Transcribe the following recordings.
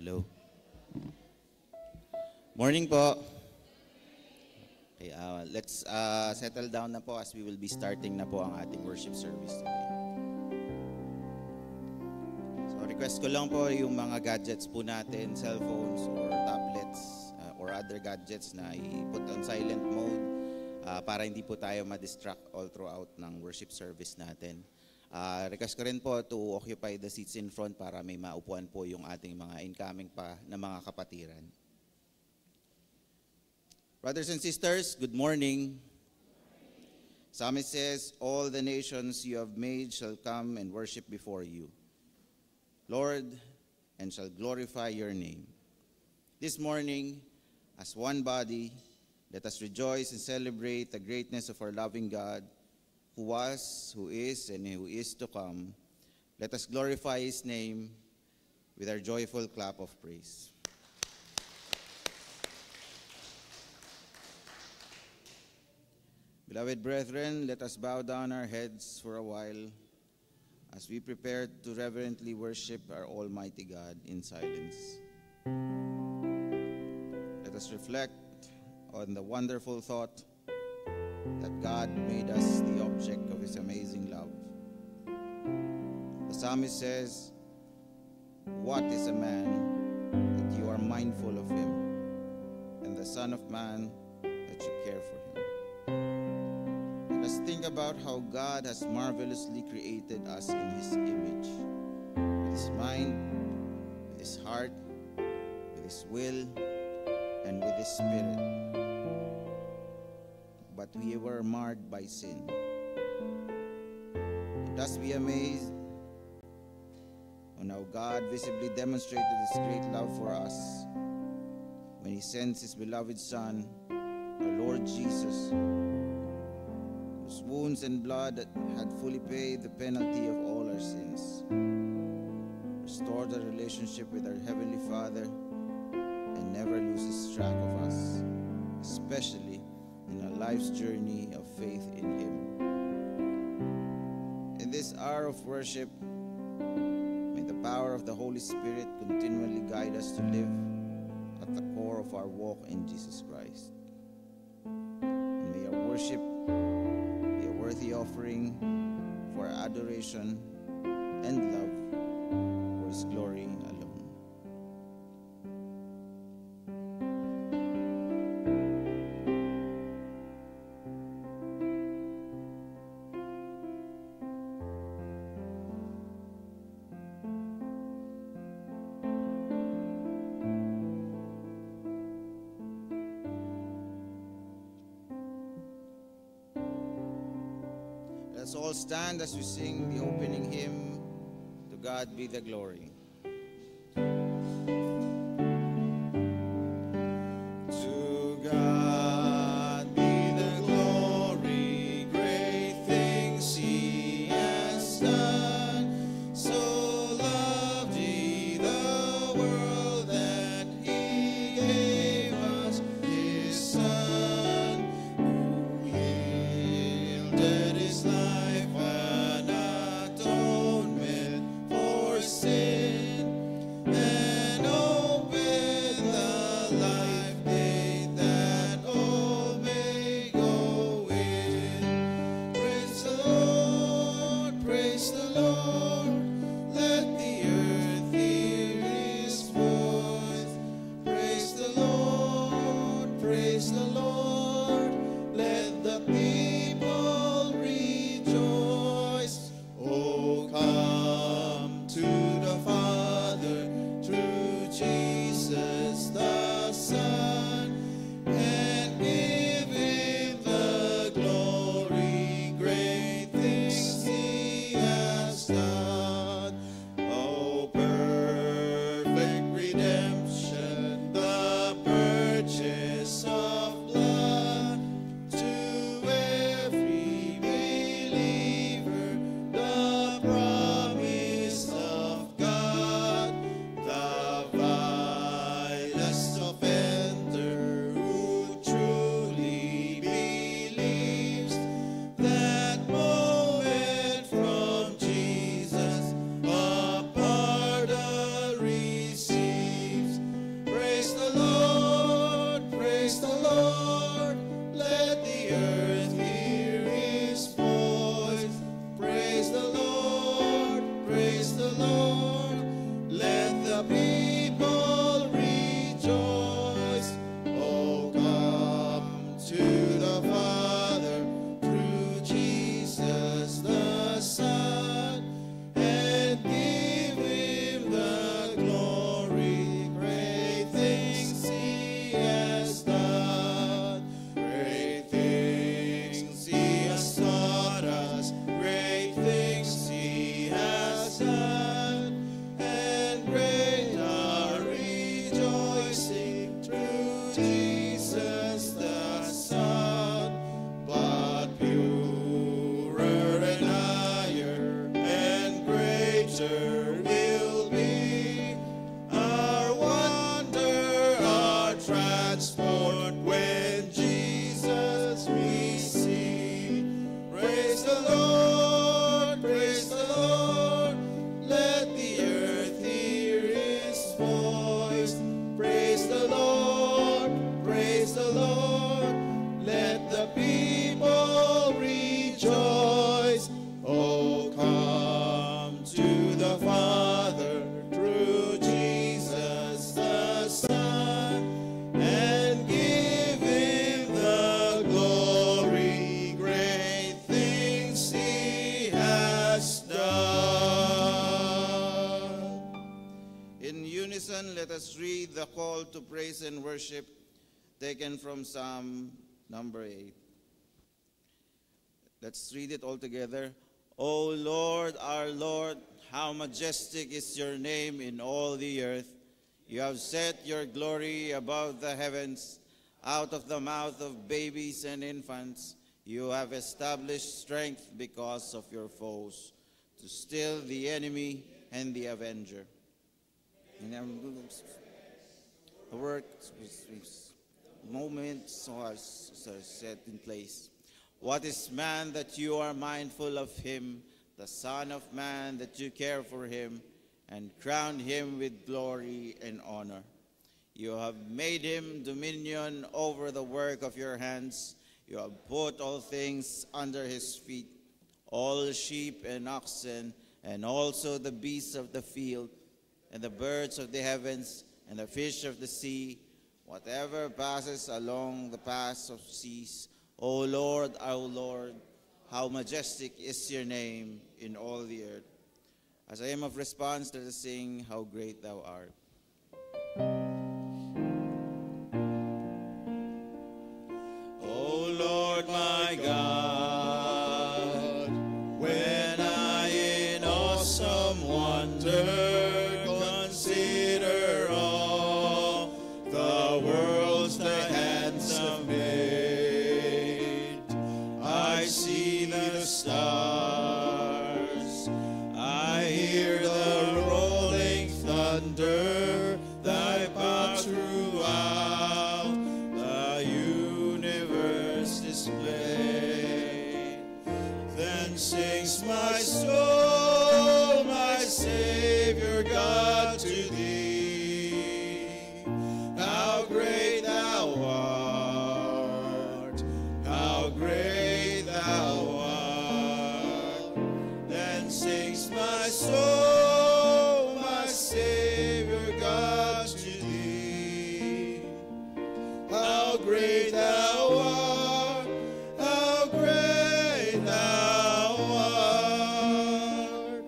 Hello. Morning po. Okay, let's settle down na po as we will be starting na po ang ating worship service today. So request ko lang po yung mga gadgets po natin, cellphones or tablets or other gadgets na i-put on silent mode para hindi po tayo ma-distract all throughout ng worship service natin. Request ko rin po to occupy the seats in front para may maupuan po yung ating mga incoming pa na mga kapatiran. Brothers and sisters, good morning. Psalmist says, all the nations you have made shall come and worship before you, Lord, and shall glorify your name. This morning, as one body, let us rejoice and celebrate the greatness of our loving God, who was, who is, and who is to come. Let us glorify His name with our joyful clap of praise. Beloved brethren, let us bow down our heads for a while as we prepare to reverently worship our Almighty God in silence. Let us reflect on the wonderful thought that God made us the object of His amazing love. The psalmist says, what is a man that you are mindful of him, and the son of man that you care for him? Let us think about how God has marvelously created us in His image, with His mind, with His heart, with His will, and with His spirit. But we were marred by sin. Let us be amazed on how God visibly demonstrated His great love for us when He sends His beloved Son, our Lord Jesus, whose wounds and blood had fully paid the penalty of all our sins, restored our relationship with our Heavenly Father, and never loses track of us, especially in our life's journey of faith in Him. In this hour of worship, may the power of the Holy Spirit continually guide us to live at the core of our walk in Jesus Christ. And may our worship be a worthy offering for our adoration and love for His glory alone. Let's all stand as we sing the opening hymn, To God Be the Glory. To God be the glory, great things He has done. So loved He the world that He gave us His Son, who yielded His life an atonement for sin, and opened the life gate that all may go in. Praise the Lord, praise the Lord, let the earth hear His voice. Praise the Lord, praise the Lord, let the people rejoice. Oh, come to the Father through Jesus the Son, and give Him the glory, great things He has done. Oh, perfect redemption, the purchase of blood. transport when Jesus we see. Praise the Lord, praise the Lord. Let the earth hear his voice. Praise the Lord, praise the Lord. Let the people rejoice. Oh, come to the Father through Jesus the Son, and give him the glory. Great things he has done. In unison, let us read the call to praise and worship taken from Psalm number 8. Let's read it all together. O Lord, our Lord, how majestic is your name in all the earth. You have set your glory above the heavens. Out of the mouth of babies and infants, you have established strength because of your foes, to still the enemy and the avenger. And the work moments are set in place. What is man that you are mindful of him, the Son of Man that you care for him, and crown him with glory and honor? You have made him dominion over the work of your hands. You have put all things under his feet, all sheep and oxen, and also the beasts of the field, and the birds of the heavens, and the fish of the sea, whatever passes along the paths of seas. O Lord, our Lord, how majestic is your name in all the earth. As a hymn of response, let us sing, How Great Thou Art. O Lord my God, when I in awesome wonder consider all the worlds thy hands have made, I see the stars, I hear the rolling thunder, thy power throughout the universe displayed. Then sings my soul, my Savior God, to thee. How great thou art, how great thou art. Then sings my soul, my Savior God, to thee. How great thou art, how great thou art.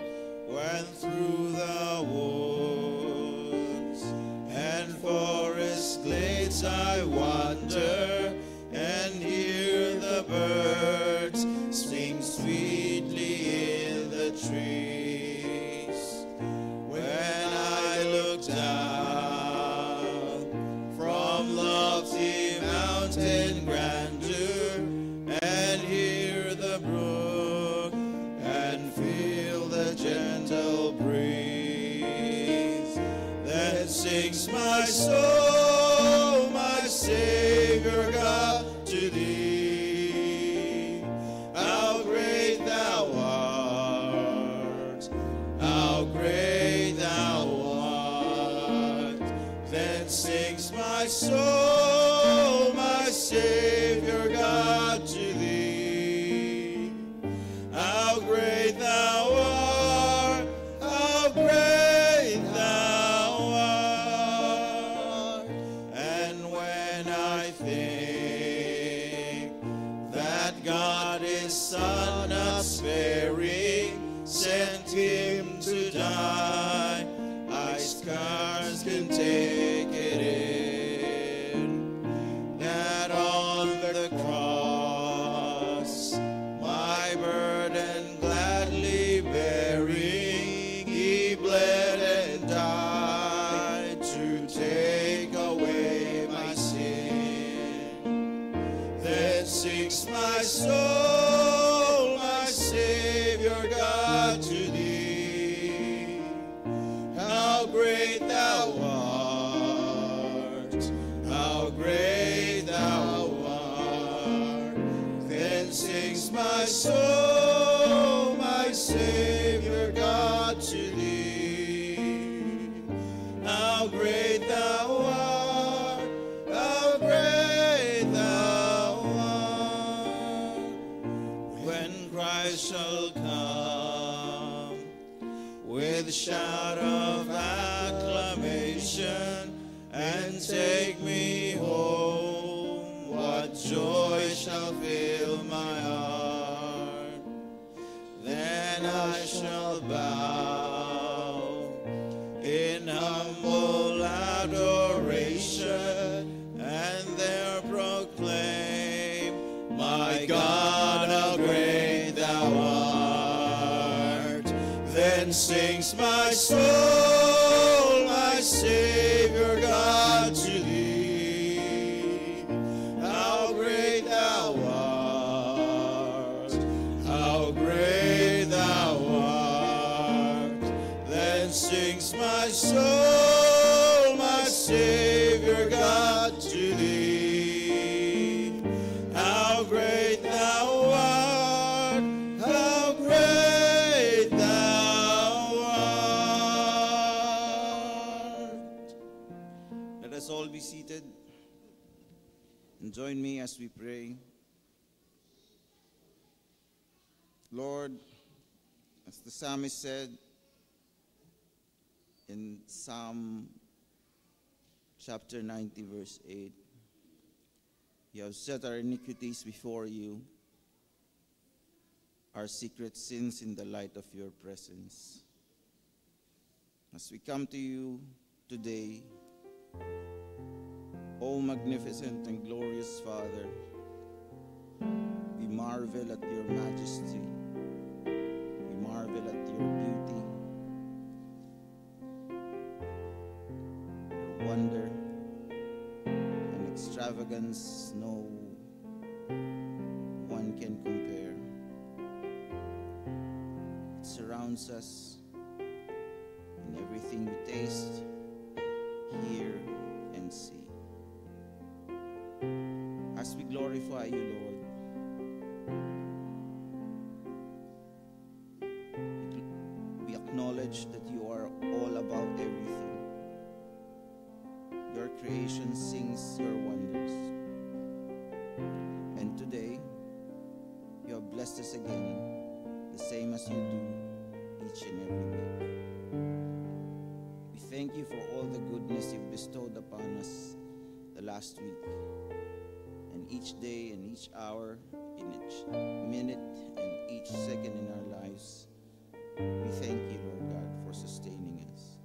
When through the woods and forest glades I wander and hear the birds sing sweetly in the trees, when I look down from lofty mountain grandeur and hear the brook and feel the gentle breeze, then sings my soul, my Savior God, to thee. How great thou art, how great thou art. Then sings my soul, my Savior God, to thee. How great thou art, how great thou art. And when I think that God his Son not sparing sent him to die, I scarce can take it in, that on the cross my burden gladly bearing, he bled and died to take away my sin. Then sings my soul, my Savior God, to thee. How great thou art, how great sings my soul, my Savior God, to thee. How great thou art, how great thou art. When Christ shall come with shout of acclamation and take me home, what joy shall fill my heart. Then I shall bow in humble adoration and there proclaim, my God, how great thou art. Then sings my soul, my Savior God, to thee. How great thou art, how great thou art. Then sings my soul, my Savior God, to thee. How great thou art, how great thou art. Let us all be seated and join me as we pray. Lord, as the psalmist said in Psalm chapter 90, verse 8, you have set our iniquities before you, our secret sins in the light of your presence. As we come to you today, O magnificent and glorious Father, we marvel at your majesty. We marvel at your beauty, your wonder, and extravagance no one can compare. It surrounds us in everything we taste, hear, and see. As we glorify you, Lord, we acknowledge that you are all about everything. Your creation sings your wonders. And today, you have blessed us again, the same as you do each and every week. We thank you for all the goodness you've bestowed upon us the last week. And each day and each hour, in each minute and each second in our lives, we thank you, Lord God, for sustaining us.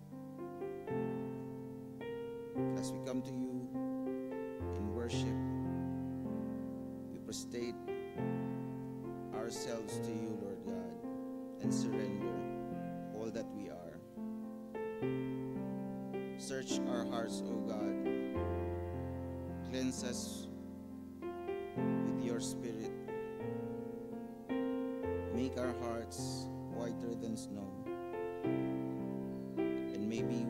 As we come to you in worship, we prostrate ourselves to you, Lord God, and surrender all that we are. Search our hearts, O God. Cleanse us with your Spirit. Make our hearts whiter than snow. And may we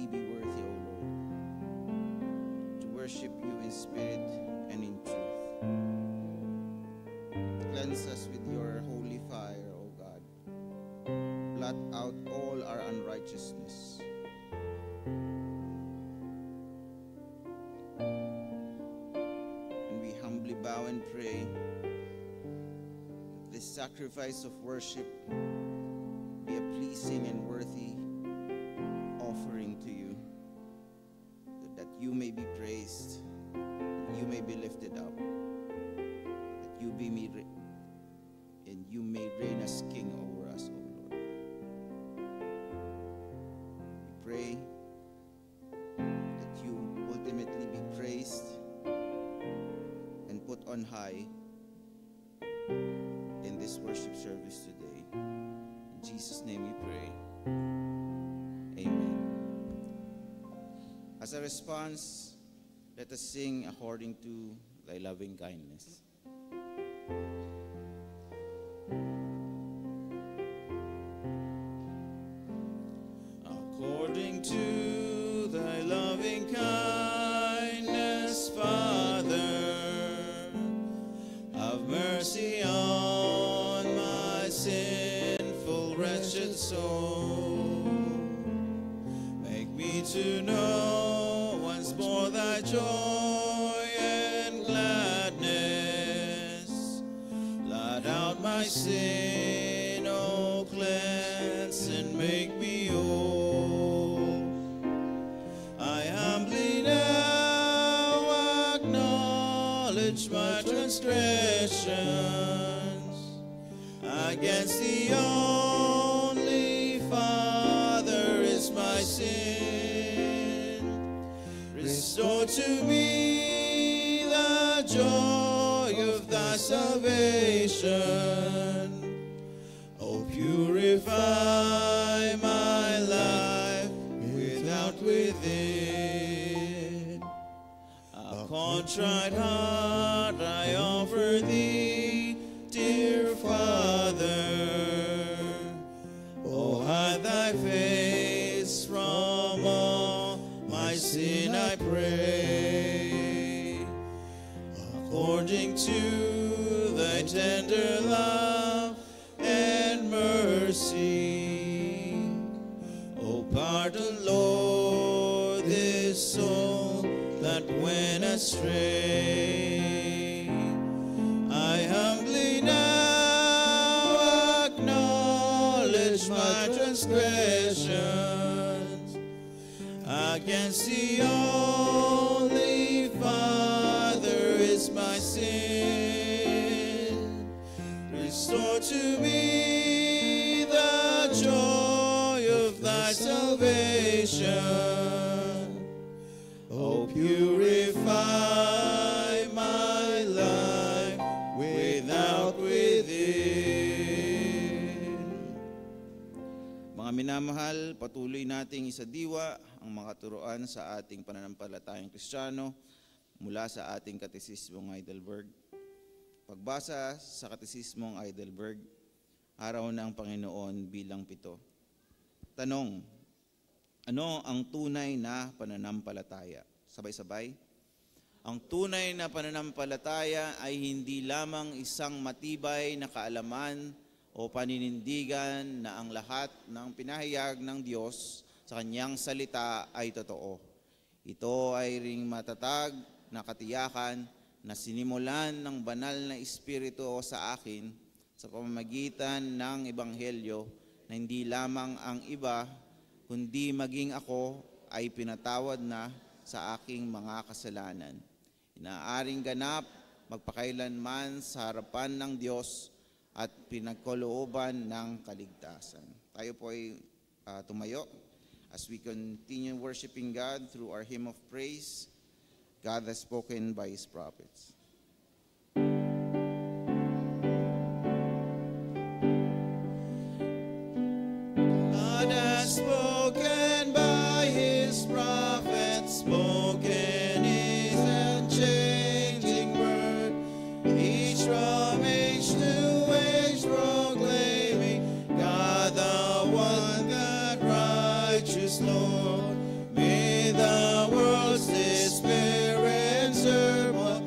be worthy, O Lord, to worship you in spirit and in truth. Cleanse us with your holy fire, O God. Blot out all our unrighteousness. And we humbly bow and pray this sacrifice of worship be a pleasing and worthy offering to you, that you may be praised, that you may be lifted up, that you be and you may reign as King over us, O Lord. We pray that you ultimately be praised and put on high in this worship service today. In Jesus' name we pray. Amen. As a response, let us sing according to thy loving kindness. According to thy loving kindness, Father, have mercy on to know once more thy joy and gladness. Blot out my sin, oh, cleanse and make me whole. I humbly now acknowledge my transgressions against the only Father is my sin. Restore to me the joy of thy salvation. Oh, purify my life without within. A contrite heart I offer thee, dear Father. Oh, hide thy face from all my sin, I pray. According to thy tender love and mercy, oh, pardon, Lord, this soul that went astray. I humbly now acknowledge my transgressions against the only Father is my sin. Restore to me the joy of thy salvation. Oh, purify my life without within. Mga minamahal, patuloy nating isadiwa ang mga turuan sa ating pananampalatayang Kristiyano mula sa ating Katesismong Heidelberg. Pagbasa sa Katesismong Heidelberg, Araw ng Panginoon bilang 7. Tanong, ano ang tunay na pananampalataya? Sabay-sabay. Ang tunay na pananampalataya ay hindi lamang isang matibay na kaalaman o paninindigan na ang lahat ng pinahayag ng Diyos sa kanyang salita ay totoo. Ito ay ring matatag na katiyakan na sinimulan ng banal na Espiritu sa akin sa pamamagitan ng Ebanghelyo na hindi lamang ang iba, kundi maging ako ay pinatawad na sa aking mga kasalanan. Inaaring ganap magpakailanman sa harapan ng Diyos at pinagkalooban ng kaligtasan. Tayo po ay tumayo as we continue worshiping God through our hymn of praise, God has spoken by His prophets. God has spoken by His prophets, spoken His unchanging word, each from age to age proclaiming, God the one, God righteous Lord. May the world's despair and serve one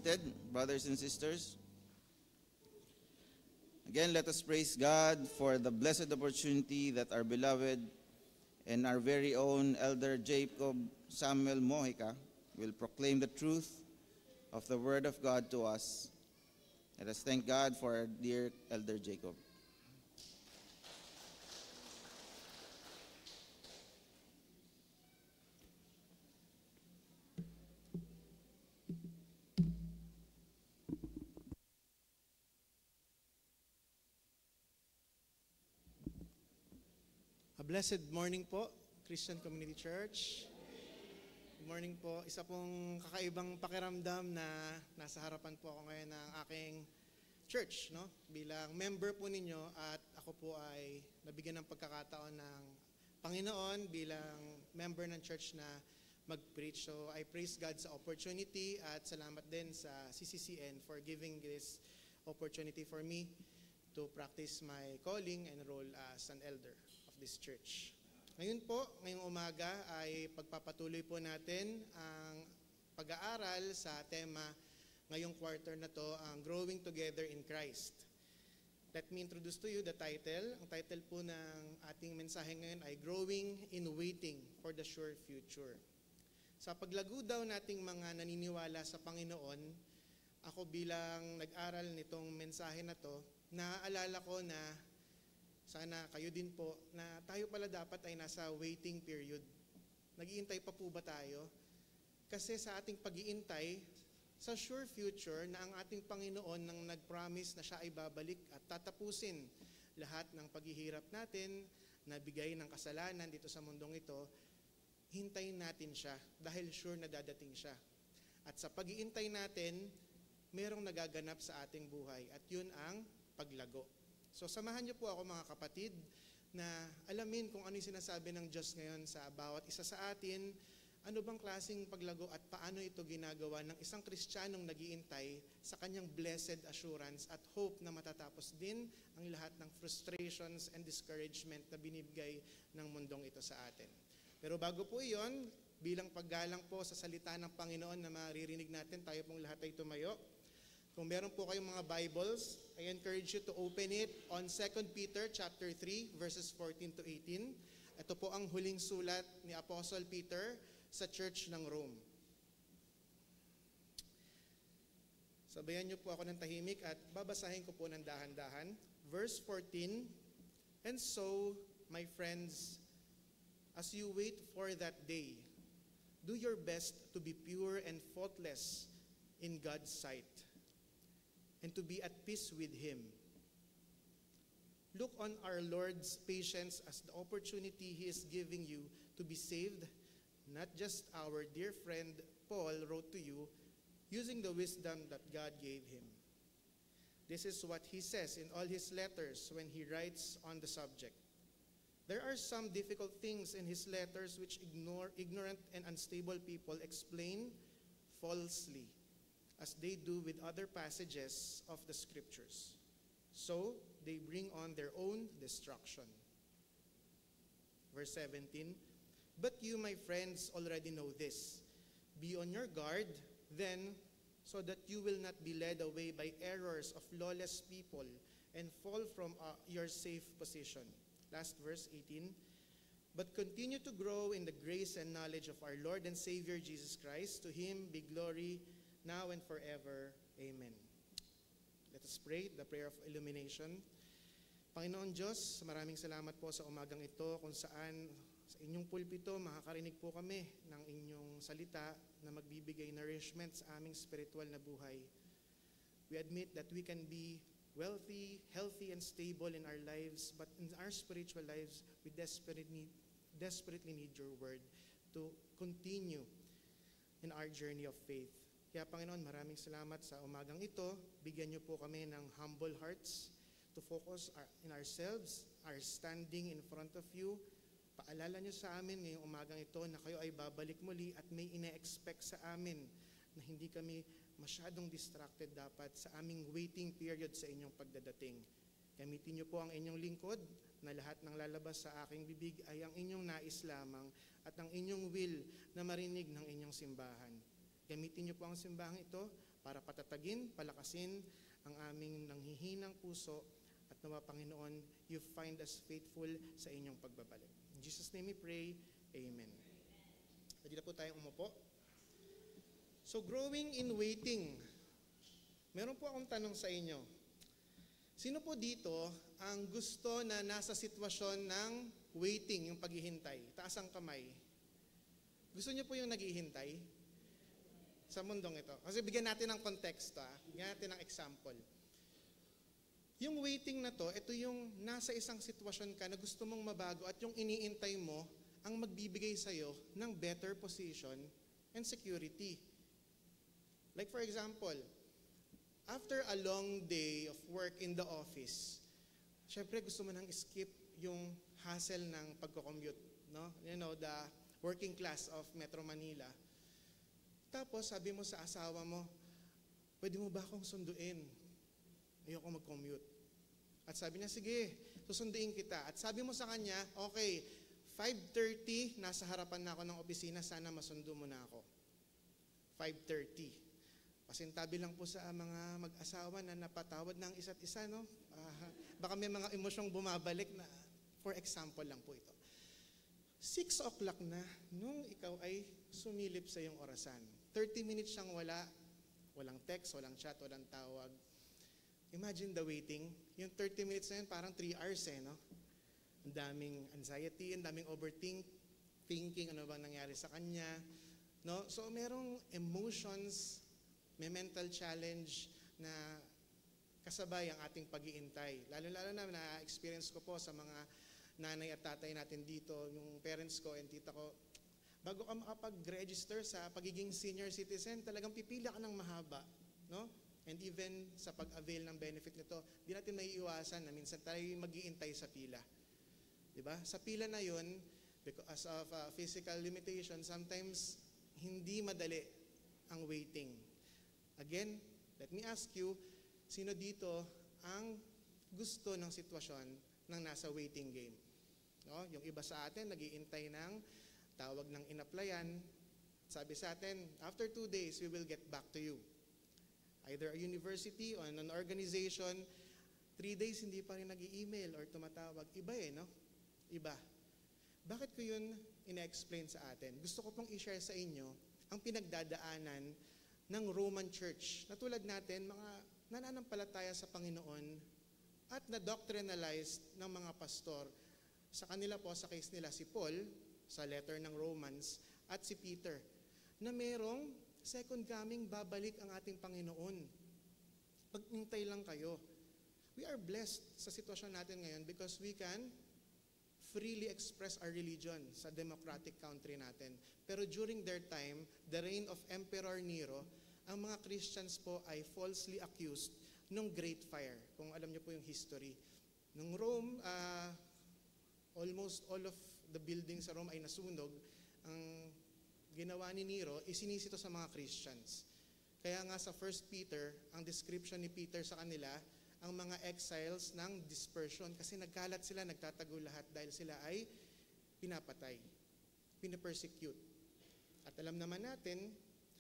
seated, brothers and sisters. Again, let us praise God for the blessed opportunity that our beloved and our very own Elder Jacob Samuel Mojica will proclaim the truth of the Word of God to us. Let us thank God for our dear Elder Jacob. A blessed morning po, Christian Community Church. Good morning po. Isa pong kakaibang pakiramdam na nasa harapan po ako ngayon ng aking church, no? Bilang member po ninyo at ako po ay nabigyan ng pagkakataon ng Panginoon bilang member ng church na mag-preach. So I praise God sa opportunity at salamat din sa CCCN for giving this opportunity for me to practice my calling and role as an elder of this church. Ngayon po, ngayong umaga ay pagpapatuloy po natin ang pag-aaral sa tema ngayong quarter na to, ang Growing Together in Christ. Let me introduce to you the title. Ang title po ng ating mensahe ngayon ay Growing in Waiting for the Sure Future. Sa paglago daw nating mga naniniwala sa Panginoon, ako bilang nag-aral nitong mensahe na to, naaalala ko na sana kayo din po na tayo pala dapat ay nasa waiting period. Nag-iintay pa po ba tayo? Kasi sa ating pag-iintay, sa sure future na ang ating Panginoon nang nag-promise na siya ay babalik at tatapusin lahat ng paghihirap natin, na bigay ng kasalanan dito sa mundong ito, hintayin natin siya dahil sure na dadating siya. At sa pag-iintay natin, merong nagaganap sa ating buhay at yun ang paglago. So samahan niyo po ako mga kapatid na alamin kung ano yung sinasabi ng Diyos ngayon sa bawat isa sa atin, ano bang klaseng paglago at paano ito ginagawa ng isang Kristiyanong nag-iintay sa kanyang blessed assurance at hope na matatapos din ang lahat ng frustrations and discouragement na binibigay ng mundong ito sa atin. Pero bago po iyon, bilang paggalang po sa salita ng Panginoon na maririnig natin, tayo pong lahat ay tumayo. Kung meron po kayong mga Bibles, I encourage you to open it on 2 Peter chapter 3 verses 14 to 18. Ito po ang huling sulat ni Apostle Peter sa Church ng Rome. Sabayan niyo po ako ng tahimik at babasahin ko po ng dahan-dahan. Verse 14, "And so, my friends, as you wait for that day, do your best to be pure and faultless in God's sight, and to be at peace with Him. Look on our Lord's patience as the opportunity He is giving you to be saved, not just our dear friend Paul wrote to you, using the wisdom that God gave him. This is what he says in all his letters when he writes on the subject. There are some difficult things in his letters which ignorant and unstable people explain falsely, as they do with other passages of the scriptures. So they bring on their own destruction." Verse 17, "But you, my friends, already know this. Be on your guard, then, so that you will not be led away by errors of lawless people and fall from your safe position." Last verse 18, "But continue to grow in the grace and knowledge of our Lord and Savior Jesus Christ. To Him be glory now and forever. Amen." Let us pray the prayer of illumination. Panginoon Diyos, maraming salamat po sa umagang ito kung saan sa inyong pulpito makakarinig po kami ng inyong salita na magbibigay nourishment sa aming spiritual na buhay. We admit that we can be wealthy, healthy, and stable in our lives, but in our spiritual lives, we desperately need your word to continue in our journey of faith. Kaya Panginoon, maraming salamat sa umagang ito. Bigyan niyo po kami ng humble hearts to focus in ourselves, our standing in front of you. Paalala niyo sa amin ngayong umagang ito na kayo ay babalik muli at may ine-expect sa amin na hindi kami masyadong distracted dapat sa aming waiting period sa inyong pagdadating. Gamitin niyo po ang inyong lingkod na lahat ng lalabas sa aking bibig ay ang inyong nais lamang at ang inyong will na marinig ng inyong simbahan. Gamitin niyo po ang simbahang ito para patatagin, palakasin ang aming nanghihinang puso at nawa Panginoon, you find us faithful sa inyong pagbabalik. In Jesus' name we pray, Amen. Pwede na po tayong umupo. So growing in waiting, meron po akong tanong sa inyo. Sino po dito ang gusto na nasa sitwasyon ng waiting, yung paghihintay? Taas ang kamay. Gusto niyo po yung naghihintay sa mundong ito? Kasi bigyan natin ng konteksto, bigyan natin ng example. Yung waiting na to, ito yung nasa isang sitwasyon ka na gusto mong mabago at yung iniintay mo ang magbibigay sa'yo ng better position and security. Like for example, after a long day of work in the office, syempre gusto mo nang skip yung hassle ng pagko-commute, no? You know, the working class of Metro Manila. Tapos sabi mo sa asawa mo, pwede mo ba akong sunduin? Ayoko mag-commute. At sabi niya, sige, susunduin kita. At sabi mo sa kanya, okay, 5:30, nasa harapan na ako ng opisina, sana masundo mo na ako. 5:30. Pasintabi lang po sa mga mag-asawa na napatawad ng isa't isa, no? Baka may mga emosyong bumabalik na, for example lang po ito. 6 o'clock na, nung ikaw ay sumilip sa iyong orasan. 30 minutes siyang walang text, walang chat, walang tawag. Imagine the waiting. Yung 30 minutes na yun, parang 3 hours no? Ang daming anxiety, ang daming thinking, ano bang nangyari sa kanya. No? So merong emotions, may mental challenge na kasabay ang ating pag-iintay. Lalo-lalo na na-experience ko po sa mga nanay at tatay natin dito, yung parents ko and tita ko, bago ka makapag-register sa pagiging senior citizen, talagang pipila ka ng mahaba. No? And even sa pag-avail ng benefit nito, di natin may iwasan na minsan tayo mag-iintay sa pila. Diba? Sa pila na yun, because of physical limitation, sometimes hindi madali ang waiting. Again, let me ask you, sino dito ang gusto ng sitwasyon ng nasa waiting game? No? Yung iba sa atin, nag-iintay ng tawag ng in-applyan. Sabi sa atin, after 2 days, we will get back to you. Either a university or an organization, 3 days hindi pa rin nag-i-email or tumatawag. Iba no? Iba. Bakit ko yun ina-explain sa atin? Gusto ko pong i-share sa inyo ang pinagdadaanan ng Roman Church na tulad natin, mga nananampalataya sa Panginoon at na-doctrinalized ng mga pastor. Sa kanila po, sa case nila, si Paul, sa letter ng Romans, at si Peter, na merong second coming, babalik ang ating Panginoon. Pag-intay lang kayo. We are blessed sa sitwasyon natin ngayon because we can freely express our religion sa democratic country natin. Pero during their time, the reign of Emperor Nero, ang mga Christians po ay falsely accused ng Great Fire. Kung alam niyo po yung history. Nung Rome, almost all of the buildings sa Rome ay nasunog. Ang ginawa ni Nero, isinisito sa mga Christians. Kaya nga sa 1 Peter, ang description ni Peter sa kanila, ang mga exiles ng dispersion kasi nagkalat sila, nagtatago lahat dahil sila ay pinapatay, pinapersecute. At alam naman natin,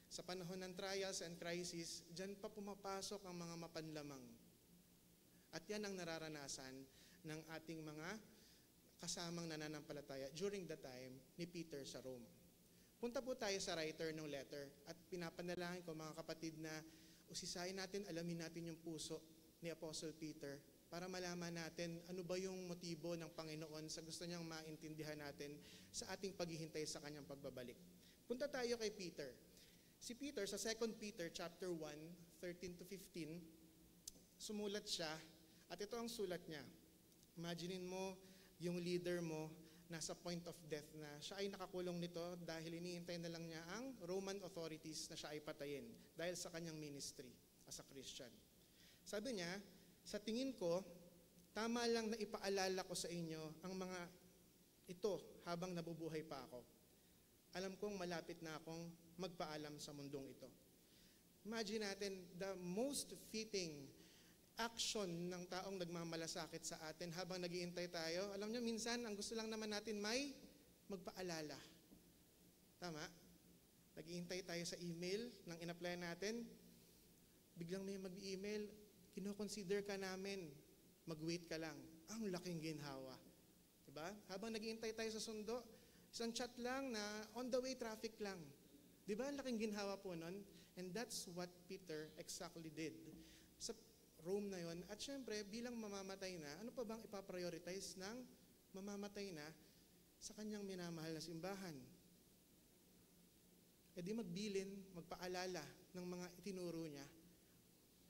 sa panahon ng trials and crisis, dyan pa pumapasok ang mga mapanlamang. At yan ang nararanasan ng ating mga kasamang nananampalataya during the time ni Peter sa Rome. Punta po tayo sa writer ng letter at pinapanalangin ko mga kapatid na usisayin natin, alamin natin yung puso ni Apostle Peter para malaman natin ano ba yung motibo ng Panginoon sa gusto niyang maintindihan natin sa ating paghihintay sa kanyang pagbabalik. Punta tayo kay Peter. Si Peter sa 2 Peter chapter 1, 13 to 15, sumulat siya at ito ang sulat niya. Imaginin mo yung leader mo nasa point of death na siya ay nakakulong nito dahil iniintay na lang niya ang Roman authorities na siya ay patayin dahil sa kanyang ministry as a Christian. Sabi niya, sa tingin ko, tama lang na ipaalala ko sa inyo ang mga ito habang nabubuhay pa ako. Alam kong malapit na akong magpaalam sa mundong ito. Imagine natin, the most fitting action ng taong nagmamalasakit sa atin habang nag-iintay tayo. Alam niyo, minsan, ang gusto lang naman natin may magpaalala. Tama? Nag-iintay tayo sa email ng in-apply natin. biglang may mag-email, kino-consider ka namin, mag-wait ka lang. Ang laking ginhawa. Diba? Habang naghihintay tayo sa sundo, isang chat lang na on the way traffic lang. Diba? Ang laking ginhawa po nun. And that's what Peter exactly did sa Rome na yon. At syempre, bilang mamamatay na, ano pa bang ipaprioritize ng mamamatay na sa kanyang minamahal na simbahan? E di magbilin, magpaalala ng mga itinuro niya.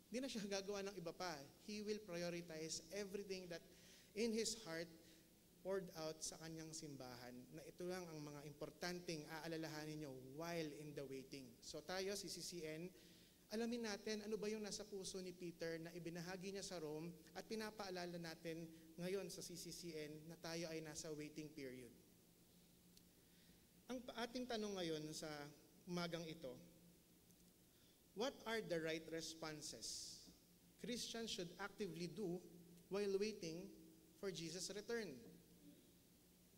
Hindi na siya gagawa ng iba pa. He will prioritize everything that in his heart poured out sa kanyang simbahan. Na ito lang ang mga importanteng aalalahanin niyo while in the waiting. So tayo, si CCN, alamin natin ano ba yung nasa puso ni Peter na ibinahagi niya sa Rome at pinapaalala natin ngayon sa CCCN na tayo ay nasa waiting period. Ang ating tanong ngayon sa umagang ito, what are the right responses Christians should actively do while waiting for Jesus' return?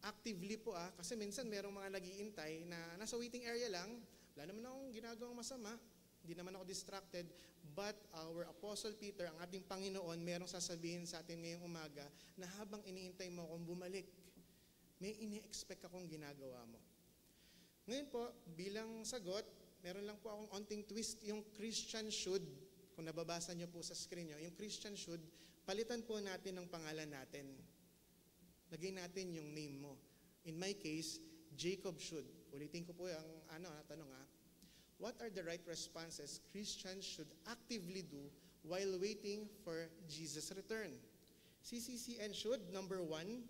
Actively po kasi minsan merong mga nag-iintay na nasa waiting area lang, wala naman akong ginagawang masama, hindi naman ako distracted, but our Apostle Peter, ang ating Panginoon, merong sasabihin sa atin ngayong umaga na habang iniintay mo akong bumalik, may ini-expect akong ginagawa mo. Ngayon po, bilang sagot, meron lang po akong onting twist, yung Christian should, kung nababasa niyo po sa screen niyo, yung Christian should, palitan po natin ng pangalan natin. Lagay natin yung name mo. In my case, Jacob should. Ulitin ko po yung tanong What are the right responses Christians should actively do while waiting for Jesus' return? CCCN should, number 1,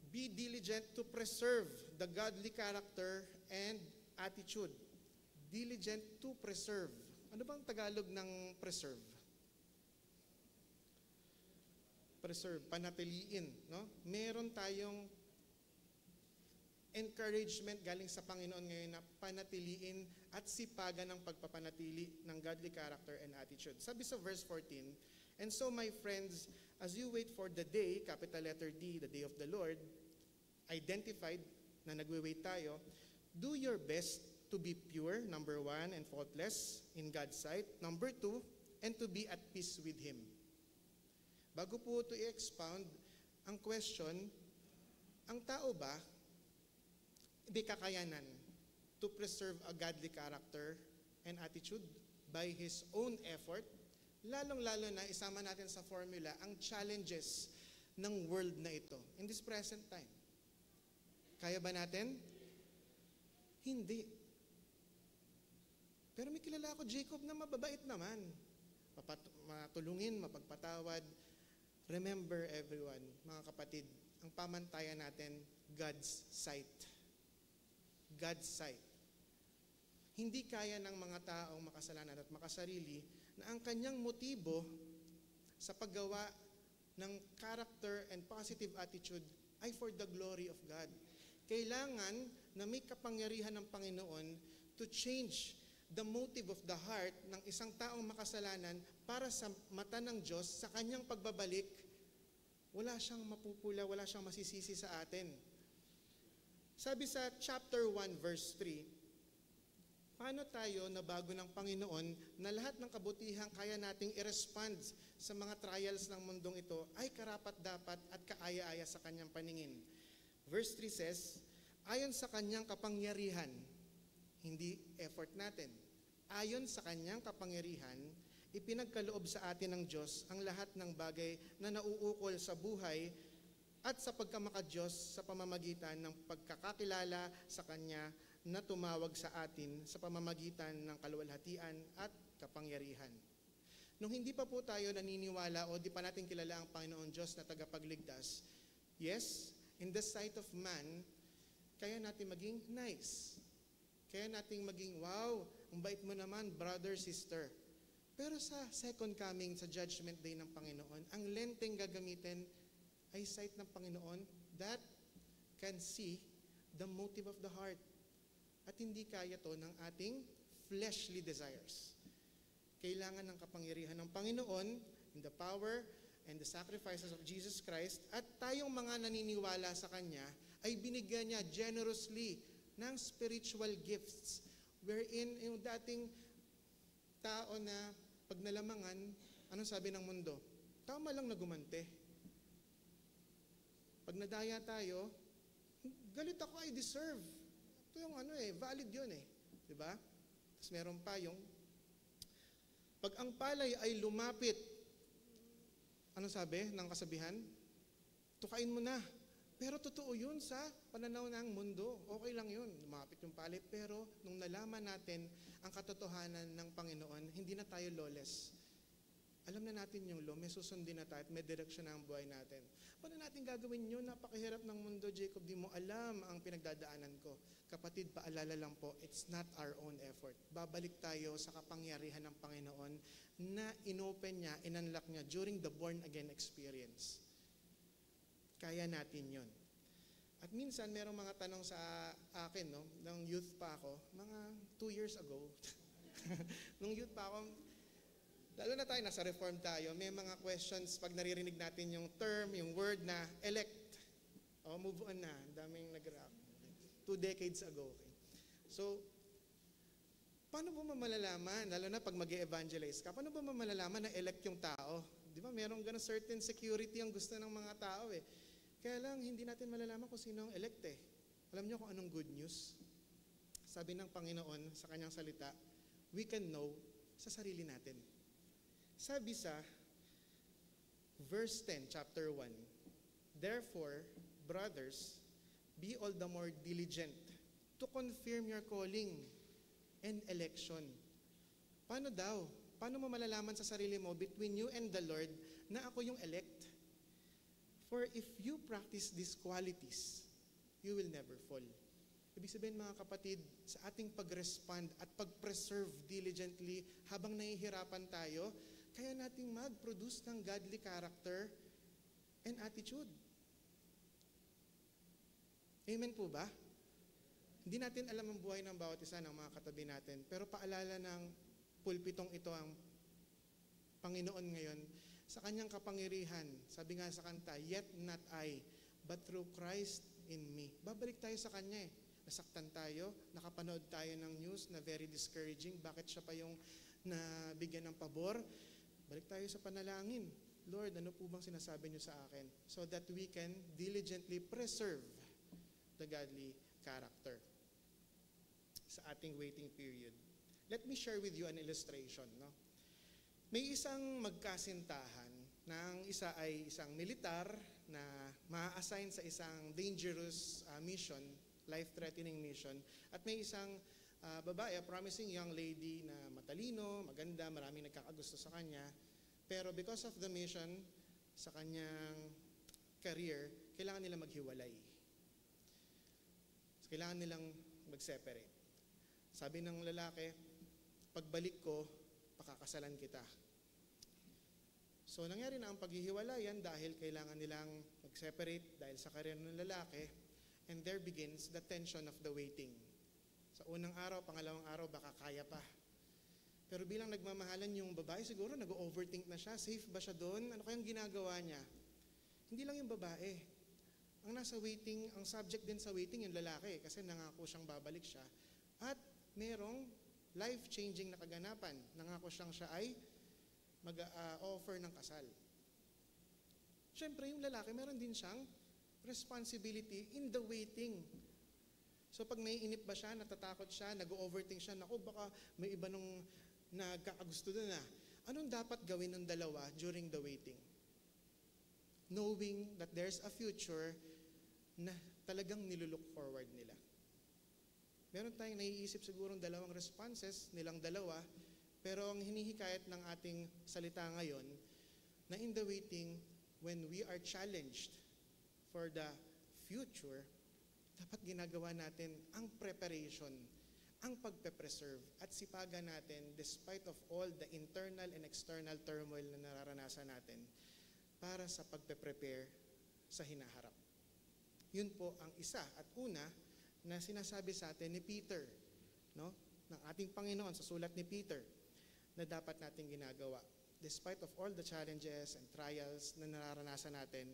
be diligent to preserve the godly character and attitude. Diligent to preserve. Ano bang Tagalog ng preserve? Preserve, panatiliin. No? Meron tayong encouragement galing sa Panginoon ngayon na panatiliin at sipagan ng pagpapanatili ng godly character and attitude. Sabi sa verse 14, and so my friends, as you wait for the day, capital letter D, the day of the Lord, identified na nagwe-wait tayo, do your best to be pure, number 1, and faultless in God's sight. Number 2, and to be at peace with Him. Bago po ito i-expound, ang question, ang tao ba may kakayanan to preserve a godly character and attitude by his own effort? Lalong-lalo na isama natin sa formula ang challenges ng world na ito in this present time. Kaya ba natin? Hindi. Pero may kilala ako, Jacob, na mababait naman. Matulungin, mapagpatawad. Remember everyone, mga kapatid, ang pamantayan natin, God's sight. God's sight. Hindi kaya ng mga taong makasalanan at makasarili na ang kanyang motibo sa paggawa ng character and positive attitude ay for the glory of God. Kailangan na may kapangyarihan ng Panginoon to change the motive of the heart ng isang taong makasalanan para sa mata ng Diyos sa kanyang pagbabalik. Wala siyang mapupula, wala siyang masisisi sa atin. Sabi sa chapter 1 verse 3, paano tayo nabago ng Panginoon na lahat ng kabutihang kaya nating i-respond sa mga trials ng mundong ito ay karapat-dapat at kaaya-aya sa kanyang paningin? Verse 3 says, ayon sa kanyang kapangyarihan, hindi effort natin. Ayon sa kanyang kapangyarihan, ipinagkaloob sa atin ng Diyos ang lahat ng bagay na nauukol sa buhay at sa pagkamakadiyos sa pamamagitan ng pagkakakilala sa Kanya na tumawag sa atin sa pamamagitan ng kaluwalhatian at kapangyarihan. Nung hindi pa po tayo naniniwala o di pa natin kilala ang Panginoon Diyos na tagapagligtas, yes, in the sight of man, kaya natin maging nice. Kaya natin maging, wow, ang bait mo naman, brother, sister. Pero sa second coming, sa judgment day ng Panginoon, ang lenteng gagamitin ay sight ng Panginoon that can see the motive of the heart. At hindi kaya to ng ating fleshly desires. Kailangan ng kapangyarihan ng Panginoon in the power and the sacrifices of Jesus Christ at tayong mga naniniwala sa Kanya ay binigyan niya generously ng spiritual gifts wherein yung dating tao na pag nalamangan, anong sabi ng mundo? Tama lang na gumante. Pag nadaya tayo, galit ako, I deserve. Ito yung valid yun Diba? Tapos meron pa yung, pag ang palay ay lumapit, anong sabi ng kasabihan? Tukain mo na. Pero totoo yun sa pananaw ng mundo. Okay lang yun, lumapit yung palay. Pero nung nalaman natin ang katotohanan ng Panginoon, hindi na tayo lawless. Alam na natin yung law, may susundin na tayo at may direksyon na ang buhay natin. Paano natin gagawin yun? Napakahirap ng mundo, Jacob. Di mo alam ang pinagdadaanan ko. Kapatid, paalala lang po, it's not our own effort. Babalik tayo sa kapangyarihan ng Panginoon na inopen niya, inunlock niya during the born-again experience. Kaya natin yun. At minsan, merong mga tanong sa akin, nung youth pa ako, mga 2 years ago, nung youth pa ako, lalo na tayo, nasa reform tayo, may mga questions pag naririnig natin yung term, yung word na elect. Move on na. Daming nag-react. 2 decades ago. Okay. So, paano mo malalaman, lalo na pag mag-e-evangelize ka, paano ba malalaman na elect yung tao? Di ba, merong ganun certain security ang gusto ng mga tao Kaya lang, hindi natin malalaman kung sino ang elect Alam niyo kung anong good news? Sabi ng Panginoon sa kanyang salita, we can know sa sarili natin. Sabi sa verse 10, chapter 1, therefore, brothers, be all the more diligent to confirm your calling and election. Paano daw? Paano mo malalaman sa sarili mo between you and the Lord na ako yung elect? For if you practice these qualities, you will never fall. Ibig sabihin mga kapatid, sa ating pag-respond at pag-preserve diligently habang nahihirapan tayo, kaya nating mag-produce ng godly character and attitude. Amen po ba? Hindi natin alam ang buhay ng bawat isa ng mga katabi natin, pero paalala ng pulpitong ito ang Panginoon ngayon sa kanyang kapangyarihan. Sabi nga sa kanta, yet not I, but through Christ in me. Babalik tayo sa kanya Nasaktan tayo, nakapanood tayo ng news na very discouraging. Bakit siya pa yung nabigyan ng pabor? Balik tayo sa panalangin. Lord, ano po bang sinasabi niyo sa akin? So that we can diligently preserve the godly character sa ating waiting period. Let me share with you an illustration. May isang magkasintahan na ang isa ay isang militar na ma-assign sa isang dangerous mission, life-threatening mission, at may isang babae, a promising young lady na matalino, maganda, maraming nagkakagusto sa kanya, pero because of the mission sa kanyang career, kailangan nila maghiwalay. Kailangan nilang mag-separate. Sabi ng lalaki, pagbalik ko, pakakasalan kita. So nangyari na ang paghihiwalayan dahil kailangan nilang mag-separate dahil sa career ng lalaki, and there begins the tension of the waiting. Sa unang araw, pangalawang araw, baka kaya pa. Pero bilang nagmamahalan yung babae, siguro nag-overthink na siya. Safe ba siya doon? Ano kayang ginagawa niya? Hindi lang yung babae. Ang nasa waiting, ang subject din sa waiting yung lalaki kasi nangako siyang babalik siya. At merong life-changing na kaganapan. Nangako siya ay mag-offer ng kasal. Siyempre, yung lalaki, meron din siyang responsibility in the waiting. So pag naiinip ba siya, natatakot siya, nag-overthink siya, naku, baka may iba nung nagkakagusto doon na. Anong dapat gawin ng dalawa during the waiting? Knowing that there's a future na talagang nilulook forward nila. Meron tayong naiisip sigurong dalawang responses nilang dalawa, pero ang hinihikayat ng ating salita ngayon, na in the waiting, when we are challenged for the future, dapat ginagawa natin ang preparation, ang pagpe-preserve at sipagan natin despite of all the internal and external turmoil na nararanasan natin para sa pagpe-prepare sa hinaharap. Yun po ang isa at una na sinasabi sa atin ni Peter, ng ating Panginoon sa sulat ni Peter, na dapat natin ginagawa. Despite of all the challenges and trials na nararanasan natin,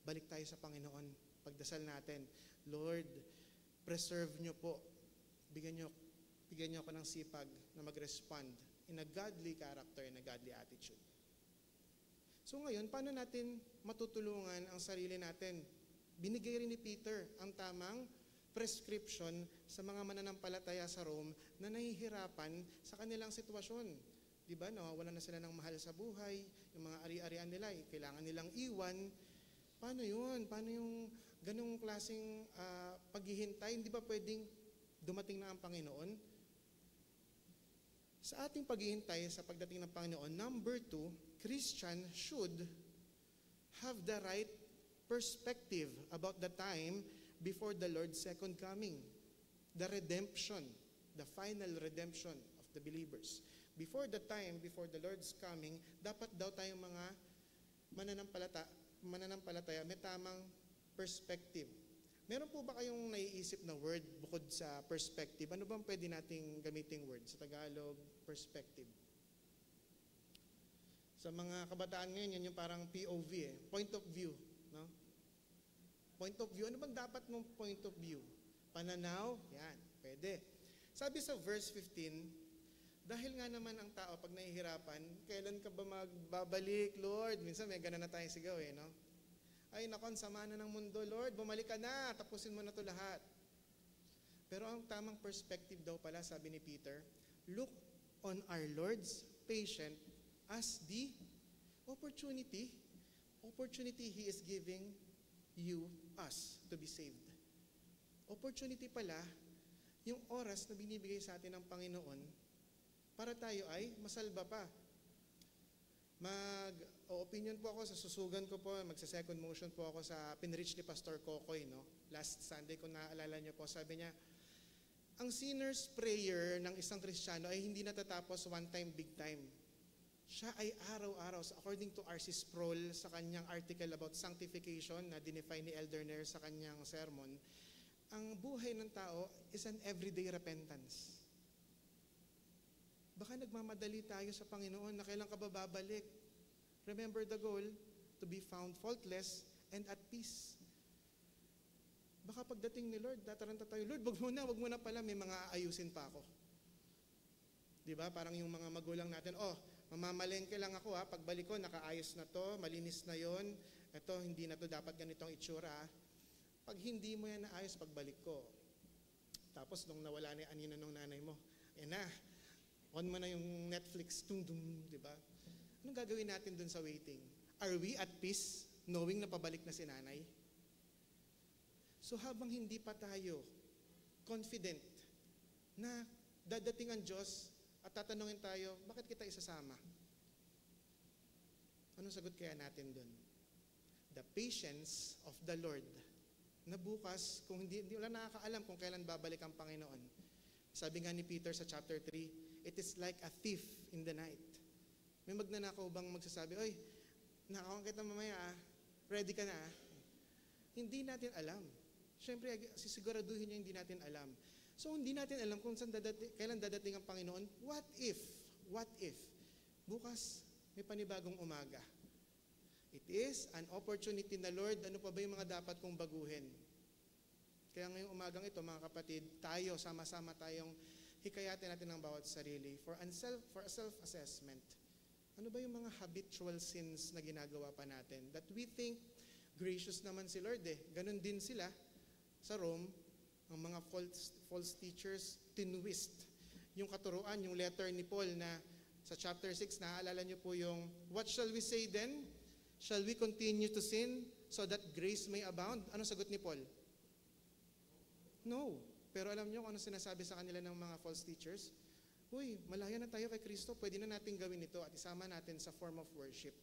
balik tayo sa Panginoon. Pagdasal natin, Lord, preserve niyo po. Bigyan niyo ako ng sipag na mag-respond in a godly character, in a godly attitude. So ngayon, paano natin matutulungan ang sarili natin? Binigay rin ni Peter ang tamang prescription sa mga mananampalataya sa Rome na nahihirapan sa kanilang sitwasyon. Diba? Nawawalan na sila ng mahal sa buhay, yung mga ari-arian nila, kailangan nilang iwan. Paano yun? Paano yung ganung klaseng paghihintay? Hindi ba pwedeng dumating na ang Panginoon? Sa ating paghihintay sa pagdating ng Panginoon, number 2, Christian should have the right perspective about the time before the Lord's second coming. The redemption, the final redemption of the believers. Before the time, before the Lord's coming, dapat daw tayong mga mananampalataya may tamang perspective. Meron po ba kayong naiisip na word bukod sa perspective? Ano bang pwede nating gamiting word sa Tagalog? Perspective. Sa mga kabataan ngayon, yan yung parang POV point of view. No? Point of view, ano bang dapat mong point of view? Pananaw? Yan, pwede. Sabi sa verse 15, dahil nga naman ang tao pag nahihirapan, kailan ka ba magbabalik, Lord? Minsan may ganun na tayong sigaw no? Ay nakon, sama na ng mundo, Lord, bumalik ka na, tapusin mo na to lahat. Pero ang tamang perspective daw pala, sabi ni Peter, look on our Lord's patient as the opportunity He is giving you, us, to be saved. Opportunity pala, yung oras na binibigay sa atin ng Panginoon para tayo ay masalba pa. Opinion po ako, sa susugan ko po, magsa-second motion po ako sa pinreach ni Pastor Kokoy, no? Last Sunday, kung naaalala niyo po, sabi niya, ang sinner's prayer ng isang Kristiyano ay hindi natatapos one time, big time. Siya ay araw-araw, according to R.C. Sproul, sa kanyang article about sanctification na dinefine ni Elder Nair sa kanyang sermon, ang buhay ng tao is an everyday repentance. Baka nagmamadali tayo sa Panginoon na kailan ka ba babalik? Remember the goal, to be found faultless and at peace. Baka pagdating ni Lord, tataranta tayo, Lord, wag mo na pala, may mga aayusin pa ako. Diba? Parang yung mga magulang natin, mamamalengke lang ako pagbalik ko, nakaayos na to, malinis na yon, ito, hindi na to dapat ganitong itsura. Pag hindi mo yan naayos, pagbalik ko. Tapos nung nawala na yung anino ng nanay mo, on mo na yung Netflix, diba? Anong gagawin natin dun sa waiting? Are we at peace knowing na pabalik na si nanay? So habang hindi pa tayo confident na dadating ang Diyos at tatanungin tayo, bakit kita isasama? Anong sagot kaya natin dun? The patience of the Lord na bukas, kung hindi wala nakakaalam kung kailan babalik ang Panginoon. Sabi nga ni Peter sa chapter 3, it is like a thief in the night. May magnanakaw bang magsasabi, oy, nakawan kita mamaya, ready ka na. Hindi natin alam. Siyempre, sisiguraduhin niya hindi natin alam. So, hindi natin alam kung kailan dadating ang Panginoon. What if, bukas may panibagong umaga. It is an opportunity na, Lord, ano pa ba yung mga dapat kong baguhin? Kaya ngayong umagang ito, mga kapatid, tayo, sama-sama tayong hikayatin natin ang bawat sarili for a self-assessment. Ano ba yung mga habitual sins na ginagawa pa natin? That we think, gracious naman si Lord Ganon din sila sa Rome, ang mga false teachers, tinwist. Yung katuruan, yung letter ni Paul na sa chapter 6, naaalala niyo po yung, what shall we say then? Shall we continue to sin so that grace may abound? Ano sagot ni Paul? No. Pero alam niyo kung ano sinasabi sa kanila ng mga false teachers? Uy, malaya na tayo kay Kristo, pwede na natin gawin ito at isama natin sa form of worship.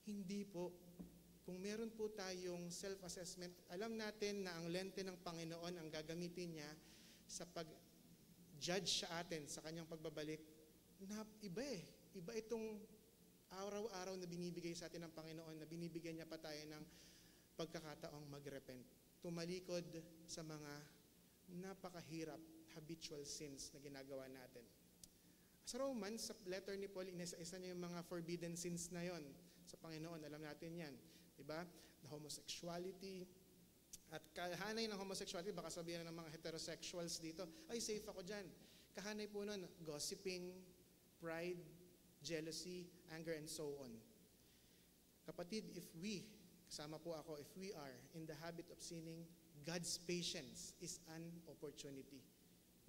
Hindi po. Kung meron po tayong self-assessment, alam natin na ang lente ng Panginoon ang gagamitin niya sa pag-judge sa atin sa kanyang pagbabalik, na iba Iba itong araw-araw na binibigay sa atin ng Panginoon, na binibigyan niya pa tayo ng pagkakataong mag-repent. Tumalikod sa mga napakahirap, habitual sins na ginagawa natin. Sa Romans, sa letter ni Paul, inisa-isa niya yung mga forbidden sins na yon sa Panginoon. Alam natin yan. Diba? The homosexuality. At kahanay ng homosexuality, baka sabihin ng mga heterosexuals dito, ay safe ako dyan. Kahanay po nun, gossiping, pride, jealousy, anger, and so on. Kapatid, if we, kasama po ako, if we are in the habit of sinning, God's patience is an opportunity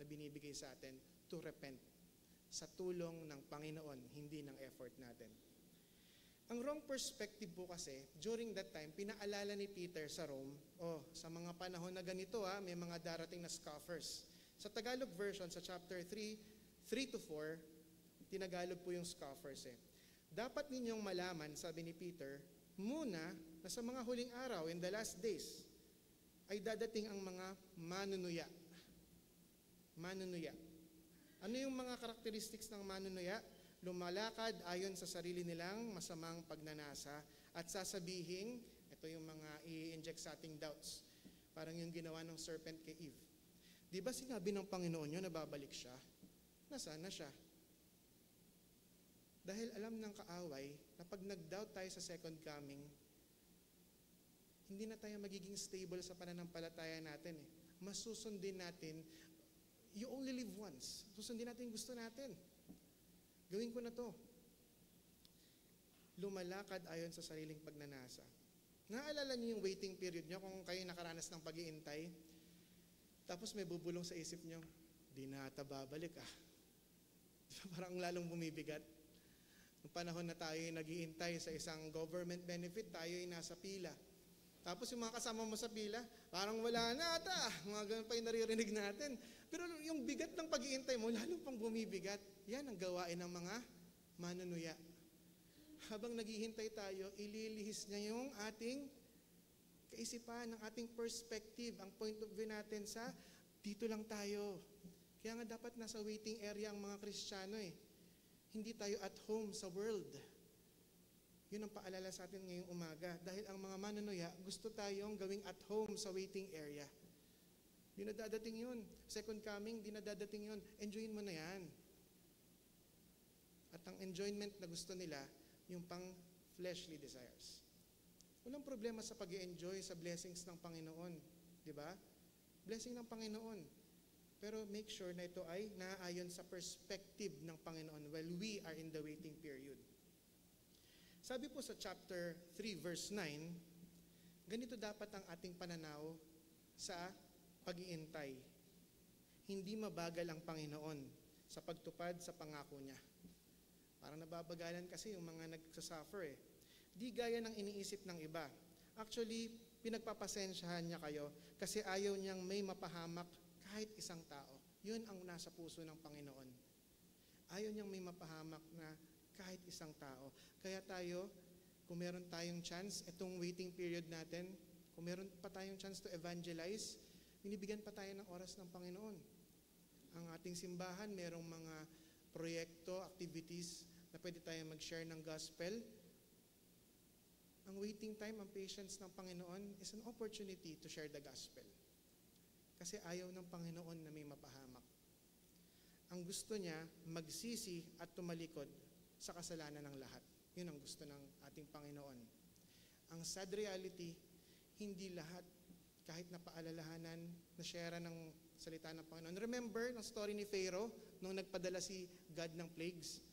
na binibigay sa atin to repent sa tulong ng Panginoon, hindi ng effort natin. Ang wrong perspective po kasi, during that time, pinaalala ni Peter sa Rome, sa mga panahon na ganito may mga darating na scoffers. Sa Tagalog version, sa chapter 3-4, tinagalog po yung scoffers Dapat ninyong malaman, sabi ni Peter, muna na sa mga huling araw, in the last days, ay dadating ang mga manunuya. Manunuya. Ano yung mga characteristics ng manunuya? Lumalakad ayon sa sarili nilang masamang pagnanasa at sasabihin, ito yung mga i-inject sa ating doubts. Parang yung ginawa ng serpent kay Eve. Di ba sinabi ng Panginoon nyo na babalik siya? Nasaan na siya? Dahil alam ng kaaway na pag nag-doubt tayo sa second coming, hindi na tayo magiging stable sa pananampalataya natin Masusundin natin, you only live once. Susundin natin yung gusto natin. Gawin ko na to. Lumalakad ayon sa sariling pagnanasa. Naalala niyo yung waiting period niyo kung kayo nakaranas ng pag-iintay? Tapos may bubulong sa isip niyo, di na ata babalik Parang lalong bumibigat. Noong panahon na tayo nag-iintay sa isang government benefit, tayo ay nasa pila. Tapos yung mga kasama mo sa pila, parang wala na ata. Mga ganun pa yung naririnig natin. Pero yung bigat ng pag-iintay mo, lalong pang bumibigat. Yan ang gawain ng mga manunuya. Habang naghihintay tayo, ililihis niya yung ating kaisipan, ang ating perspective, ang point of view natin sa dito lang tayo. Kaya nga dapat nasa waiting area ang mga Kristiyano Hindi tayo at home sa world. Yun ang paalala sa atin ngayong umaga. Dahil ang mga manunuya, gusto tayong gawing at home sa waiting area. Di na dadating yun. Second coming, di na dadating yun. Enjoyin mo na yan. At ang enjoyment na gusto nila, yung pang fleshly desires. Walang problema sa pag-i-enjoy sa blessings ng Panginoon. Di ba? Blessing ng Panginoon. Pero make sure na ito ay naaayon sa perspective ng Panginoon while we are in the waiting period. Sabi po sa chapter 3 verse 9, ganito dapat ang ating pananaw sa pag-iintay. Hindi mabagal ang Panginoon sa pagtupad sa pangako niya. Parang nababagalan kasi yung mga nagsasuffer Di gaya ng iniisip ng iba. Actually, pinagpapasensyahan niya kayo kasi ayaw niyang may mapahamak kahit isang tao. Yun ang nasa puso ng Panginoon. Ayaw niyang may mapahamak na kahit isang tao. Kaya tayo, kung meron tayong chance, itong waiting period natin, kung meron pa tayong chance to evangelize, binibigyan pa tayo ng oras ng Panginoon. Ang ating simbahan, merong mga proyekto, activities na pwede tayong mag-share ng gospel. Ang waiting time, ang patience ng Panginoon is an opportunity to share the gospel. Kasi ayaw ng Panginoon na may mapahamak. Ang gusto niya, magsisi at tumalikod sa kasalanan ng lahat. Yun ang gusto ng ating Panginoon. Ang sad reality, hindi lahat, kahit na paalalahanan, na share ng salita ng Panginoon. Remember ng story ni Pharaoh, nung nagpadala si God ng plagues?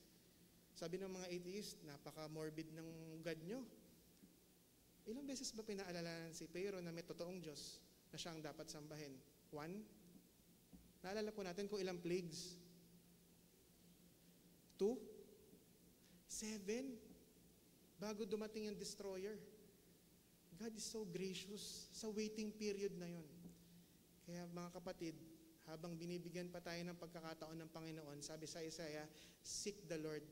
Sabi ng mga atheist, napaka-morbid ng God nyo. Ilang beses ba pinaalalahanan si Pharaoh na may totoong Diyos na siyang dapat sambahin? 1? Naalala po natin kung ilang plagues? 2? 7? Bago dumating yung destroyer. God is so gracious sa waiting period na yon. Kaya mga kapatid, habang binibigyan pa tayo ng pagkakataon ng Panginoon, sabi sa Isaiah, seek the Lord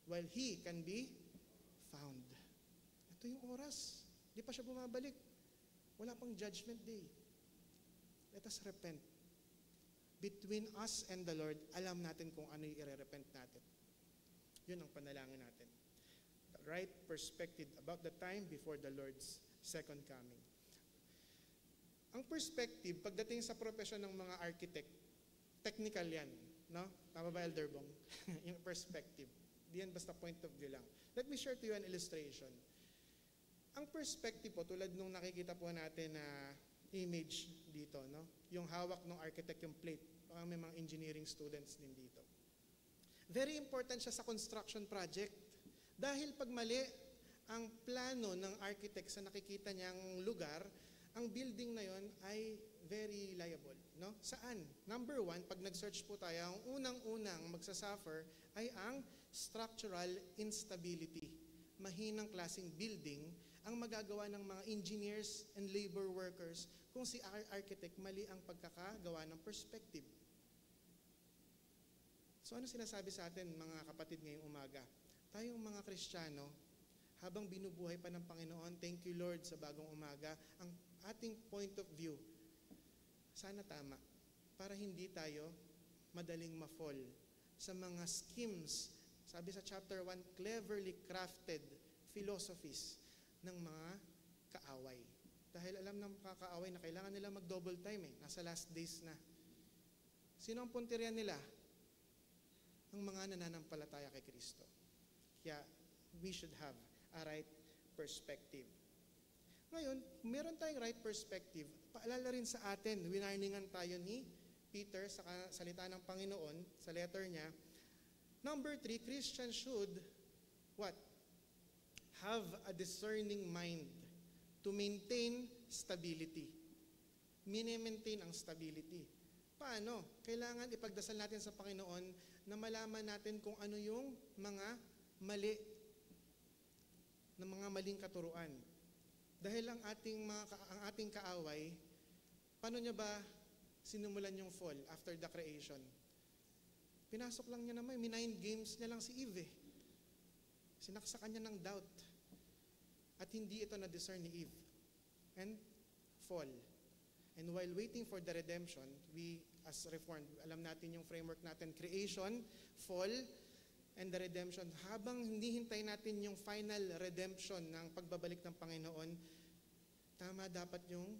while He can be found. Ito yung oras. Di pa siya bumabalik. Wala pang judgment day. Let us repent. Between us and the Lord, alam natin kung ano yung i-repent natin. Yun ang panalangin natin. The right perspective about the time before the Lord's second coming. Ang perspective, pagdating sa profesyon ng mga architect, technical yan. No? Tama ba, Elder Bong? Yung perspective. Di yan basta point of view lang. Let me share to you an illustration. Ang perspective po, tulad nung nakikita po natin na image dito, no? Yung hawak ng architect, yung plate. Baka may mga engineering students din dito. Very important siya sa construction project. Dahil pag mali ang plano ng architect sa nakikita niyang lugar, ang building na yon ay very liable. No? Saan? Number one, pag nag-search po tayo, ang unang-unang magsasuffer ay ang structural instability. Mahinang klaseng building ang magagawa ng mga engineers and labor workers kung si architect mali ang pagkakagawa ng perspective. So ano sinasabi sa atin mga kapatid ngayong umaga? Tayong mga Kristiyano, habang binubuhay pa ng Panginoon, thank you Lord sa bagong umaga, ang ating point of view, sana tama, para hindi tayo madaling ma-fall sa mga schemes, sabi sa chapter 1, cleverly crafted philosophies ng mga kaaway. Dahil alam ng mga kaaway na kailangan nila mag-double time nasa last days na. Sino ang punteriya nila? Ang mga nananampalataya kay Kristo. Kaya we should have a right perspective. Ngayon, meron tayong right perspective, paalala rin sa atin, winarningan tayo ni Peter sa salita ng Panginoon, sa letter niya. Number 3, Christians should, what? Have a discerning mind to maintain stability. Mini-maintain ang stability. Paano? Kailangan ipagdasal natin sa Panginoon na malaman natin kung ano yung mga mali, na mga maling katuruan. Dahil ang ating kaaway, paano niya ba sinumulan yung fall after the creation? Pinasok lang niya naman, mind games niya lang si Eve. Sinaksakan niya ng doubt. At hindi ito na-discern ni Eve. And fall. And while waiting for the redemption, we as Reformed, alam natin yung framework natin, creation, fall, and the redemption. Habang hindi hintay natin yung final redemption ng pagbabalik ng Panginoon, tama dapat yung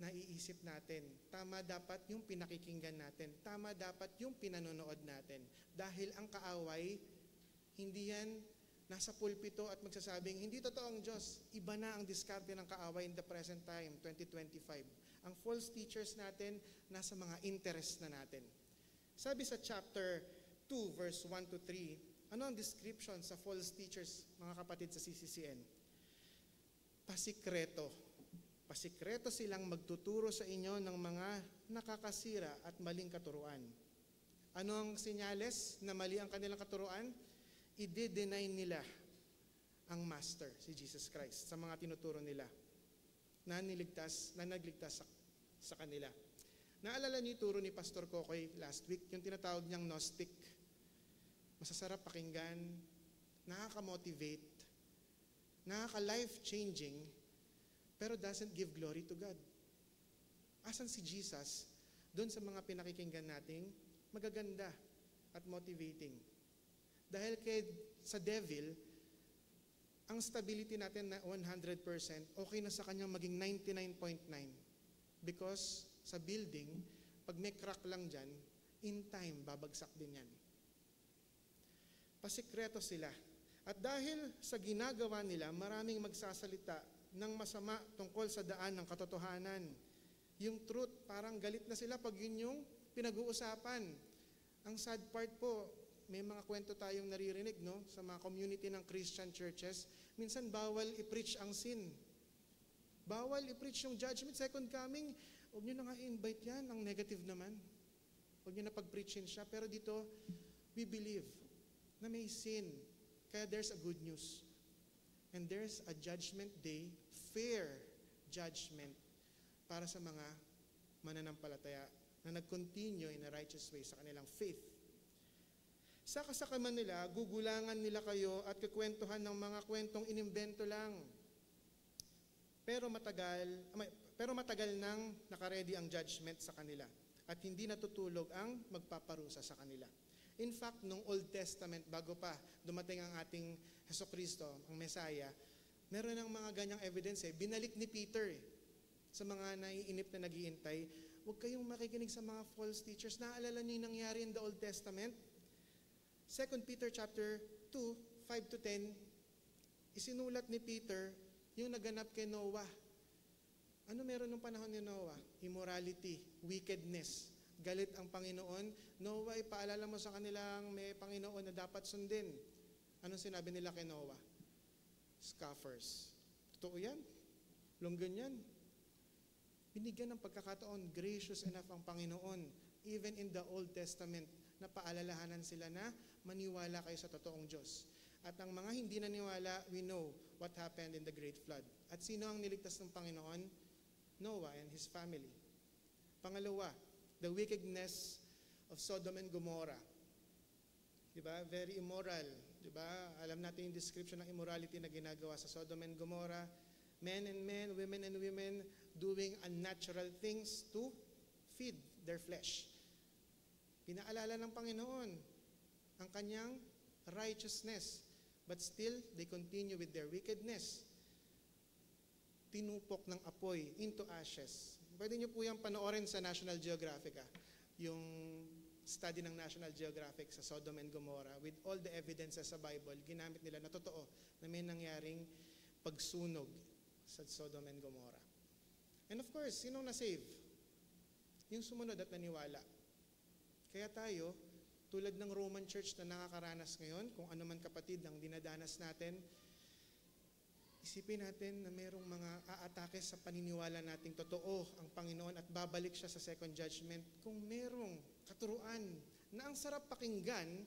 naiisip natin. Tama dapat yung pinakikinggan natin. Tama dapat yung pinanonood natin. Dahil ang kaaway, hindi yan nasa pulpito at magsasabing, hindi totoo ang Diyos. Iba na ang diskarte ng kaaway in the present time, 2025. Ang false teachers natin, nasa mga interest na natin. Sabi sa chapter 2, verse 1 to 3, ano ang description sa false teachers, mga kapatid sa CCCN? Pasikreto. Pasikreto silang magtuturo sa inyo ng mga nakakasira at maling katuruan. Ano ang senyales na mali ang kanilang katuruan? I-deny nila ang Master, si Jesus Christ, sa mga tinuturo nila na nagligtas sa kanila. Naalala niyo turo ni Pastor Kokoy last week, yung tinatawag niyang Gnostic. Masasarap pakinggan, nakaka-motivate, nakaka-life-changing, pero doesn't give glory to God. Asan si Jesus doon sa mga pinakikinggan nating magaganda at motivating? Dahil sa devil, ang stability natin na 100%, okay na sa kanyang maging 99.9. Because sa building, pag may crack lang dyan, in time, babagsak din yan. Pasikreto sila. At dahil sa ginagawa nila, maraming magsasalita ng masama tungkol sa daan ng katotohanan. Yung truth, parang galit na sila pag yun yung pinag-uusapan. Ang sad part po, may mga kwento tayong naririnig, no, sa mga community ng Christian churches. Minsan bawal i-preach ang sin. Bawal i-preach yung judgment, second coming. Huwag nyo na nga i-invite yan, ang negative naman. Huwag nyo na pag-preachin siya. Pero dito, we believe na may sin. Kaya there's a good news. And there's a judgment day, fair judgment, para sa mga mananampalataya na nag-continue in a righteous way sa kanilang faith. Sa kasakaman nila, gugulangan nila kayo at kukwentuhan ng mga kwentong inimbento lang. Pero matagal nang nakaredy ang judgment sa kanila at hindi natutulog ang magpaparusa sa kanila. In fact, nung Old Testament, bago pa dumating ang ating Hesukristo, ang Messiah, meron ng mga ganyang evidence. Binalik ni Peter sa mga naiinip na nag-iintay, huwag kayong makikinig sa mga false teachers. Naalala niyo yung nangyari in the Old Testament? 2 Peter chapter 2, 5 to 10, isinulat ni Peter yung naganap kay Noah. Ano meron nung panahon ni Noah? Immorality, wickedness. galit ang Panginoon. Noah, ipaalala mo sa kanilang may Panginoon na dapat sundin. Anong sinabi nila kay Noah? Scoffers. Totoo yan. Lunggan yan. Binigyan ng pagkakataon, gracious enough ang Panginoon, even in the Old Testament, na paalalahanan sila na maniwala kayo sa totoong Diyos. At ang mga hindi naniwala, we know what happened in the Great Flood. At sino ang niligtas ng Panginoon? Noah and his family. Pangalawa, the wickedness of Sodom and Gomorrah. Diba? Very immoral. Diba? Alam natin yung description ng immorality na ginagawa sa Sodom and Gomorrah. Men and men, women and women doing unnatural things to feed their flesh. Pinaalala ng Panginoon ang kanyang righteousness, but still they continue with their wickedness. Tinupok ng apoy into ashes. Pwede niyo po yung panoorin sa National Geographic, yung study ng National Geographic sa Sodom and Gomorrah with all the evidences sa Bible, ginamit nila na totoo na may nangyaring pagsunog sa Sodom and Gomorrah. And of course, sinong na-save? Yung sumunod at naniwala. Kaya tayo, tulad ng Roman Church na nakakaranas ngayon, kung ano man kapatid ang dinadanas natin, isipin natin na mayroong mga aatake sa paniniwala nating totoo ang Panginoon at babalik siya sa second judgment kung mayroong katuruan na ang sarap pakinggan,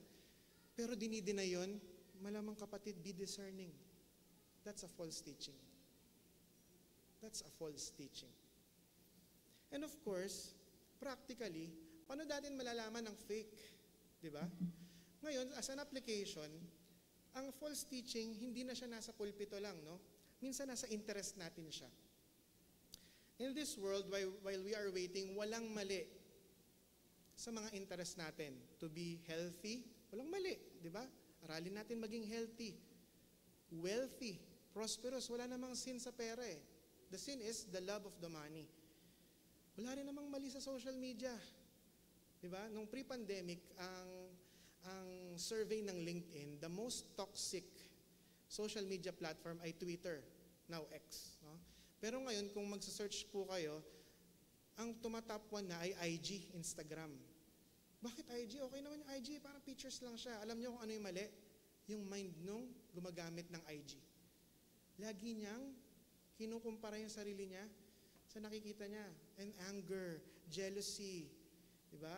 pero dinidina yon, malamang kapatid, be discerning. That's a false teaching. That's a false teaching. And of course, practically, paano natin malalaman ang fake? Diba? Ngayon, as an application, ang false teaching, hindi na siya nasa pulpito lang, no? Minsan nasa interest natin siya. In this world, while we are waiting, walang mali sa mga interest natin. To be healthy, walang mali, di ba? Aralin natin maging healthy, wealthy, prosperous, wala namang sin sa pera eh. The sin is the love of the money. Wala rin namang mali sa social media. Di ba? Nung pre-pandemic, ang survey ng LinkedIn, the most toxic social media platform ay Twitter, now X. No? Pero ngayon, kung magsa-search po kayo, ang tumatop 1 na ay IG, Instagram. Bakit IG? Okay naman yung IG, parang pictures lang siya. Alam niyo kung ano yung mali? Yung mind nung gumagamit ng IG. Lagi niyang kinukumpara yung sarili niya sa nakikita niya. And anger, jealousy, di ba?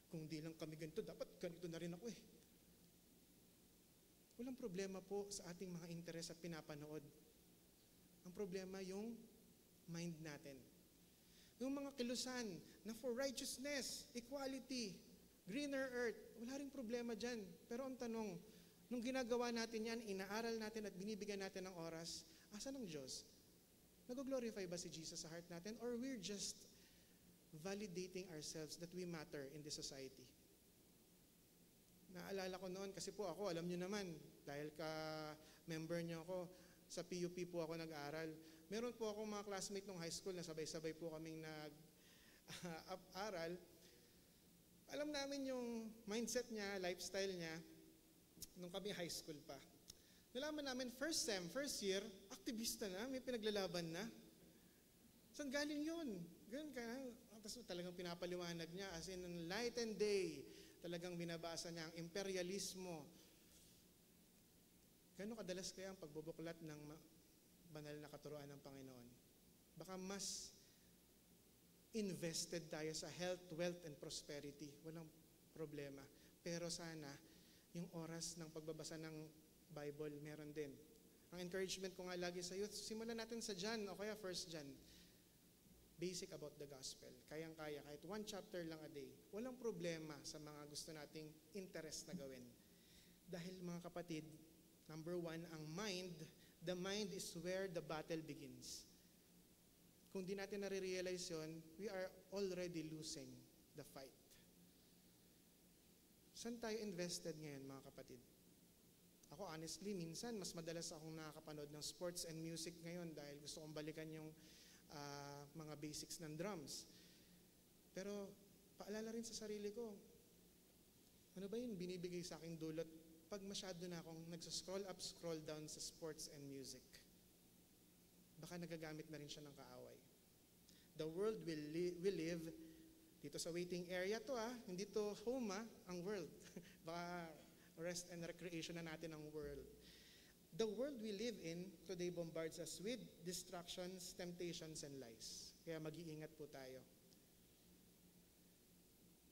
Kung di lang kami ganito, dapat ganito na rin ako eh. Walang problema po sa ating mga interes at pinapanood. Ang problema yung mind natin. Yung mga kilusan na for righteousness, equality, greener earth, wala ring problema dyan. Pero ang tanong, nung ginagawa natin yan, inaaral natin at binibigyan natin ng oras, asan ang Diyos? Nag-glorify ba si Jesus sa heart natin? Or we're just validating ourselves that we matter in this society? Naalala ko noon, kasi po ako, alam nyo naman, dahil ka-member nyo ako, sa PUP po ako nag-aral. Meron po akong mga classmate nung high school na sabay-sabay po kaming nag-aral. Alam namin yung mindset niya, lifestyle niya, nung kami high school pa. Nalaman namin, first sem, first year, aktivista na, may pinaglalaban na. Saan galing yun? Ganun ka na. Tapos talagang pinapaliwanag niya, as in light and day, talagang binabasa niya ang imperialismo. Gano'n kadalas kaya ang pagbubuklat ng banal na katuruan ng Panginoon? Baka mas invested tayo sa health, wealth, and prosperity. Walang problema. Pero sana, yung oras ng pagbabasa ng Bible, meron din. Ang encouragement ko nga lagi sa youth, simulan natin sa John, o kaya 1 John. Basic about the gospel. Kayang-kaya, kahit 1 chapter lang a day. Walang problema sa mga gusto nating interest na gawin. Dahil mga kapatid, number 1, ang mind, the mind is where the battle begins. Kung di natin nare-realize yun, we are already losing the fight. Saan tayo invested ngayon, mga kapatid? Ako honestly, minsan, mas madalas akong nakakapanood ng sports and music ngayon dahil gusto kong balikan yung mga basics ng drums. Pero paalala rin sa sarili ko, ano ba yun binibigay sa aking dulot pag masyado na akong nagsa-scroll up, scroll down sa sports and music? Baka nagagamit na rin siya ng kaaway. The world we live Dito sa waiting area to hindi to home ang world. Baka rest and recreation na natin ang world. The world we live in today bombards us with distractions, temptations, and lies. Kaya mag-iingat po tayo.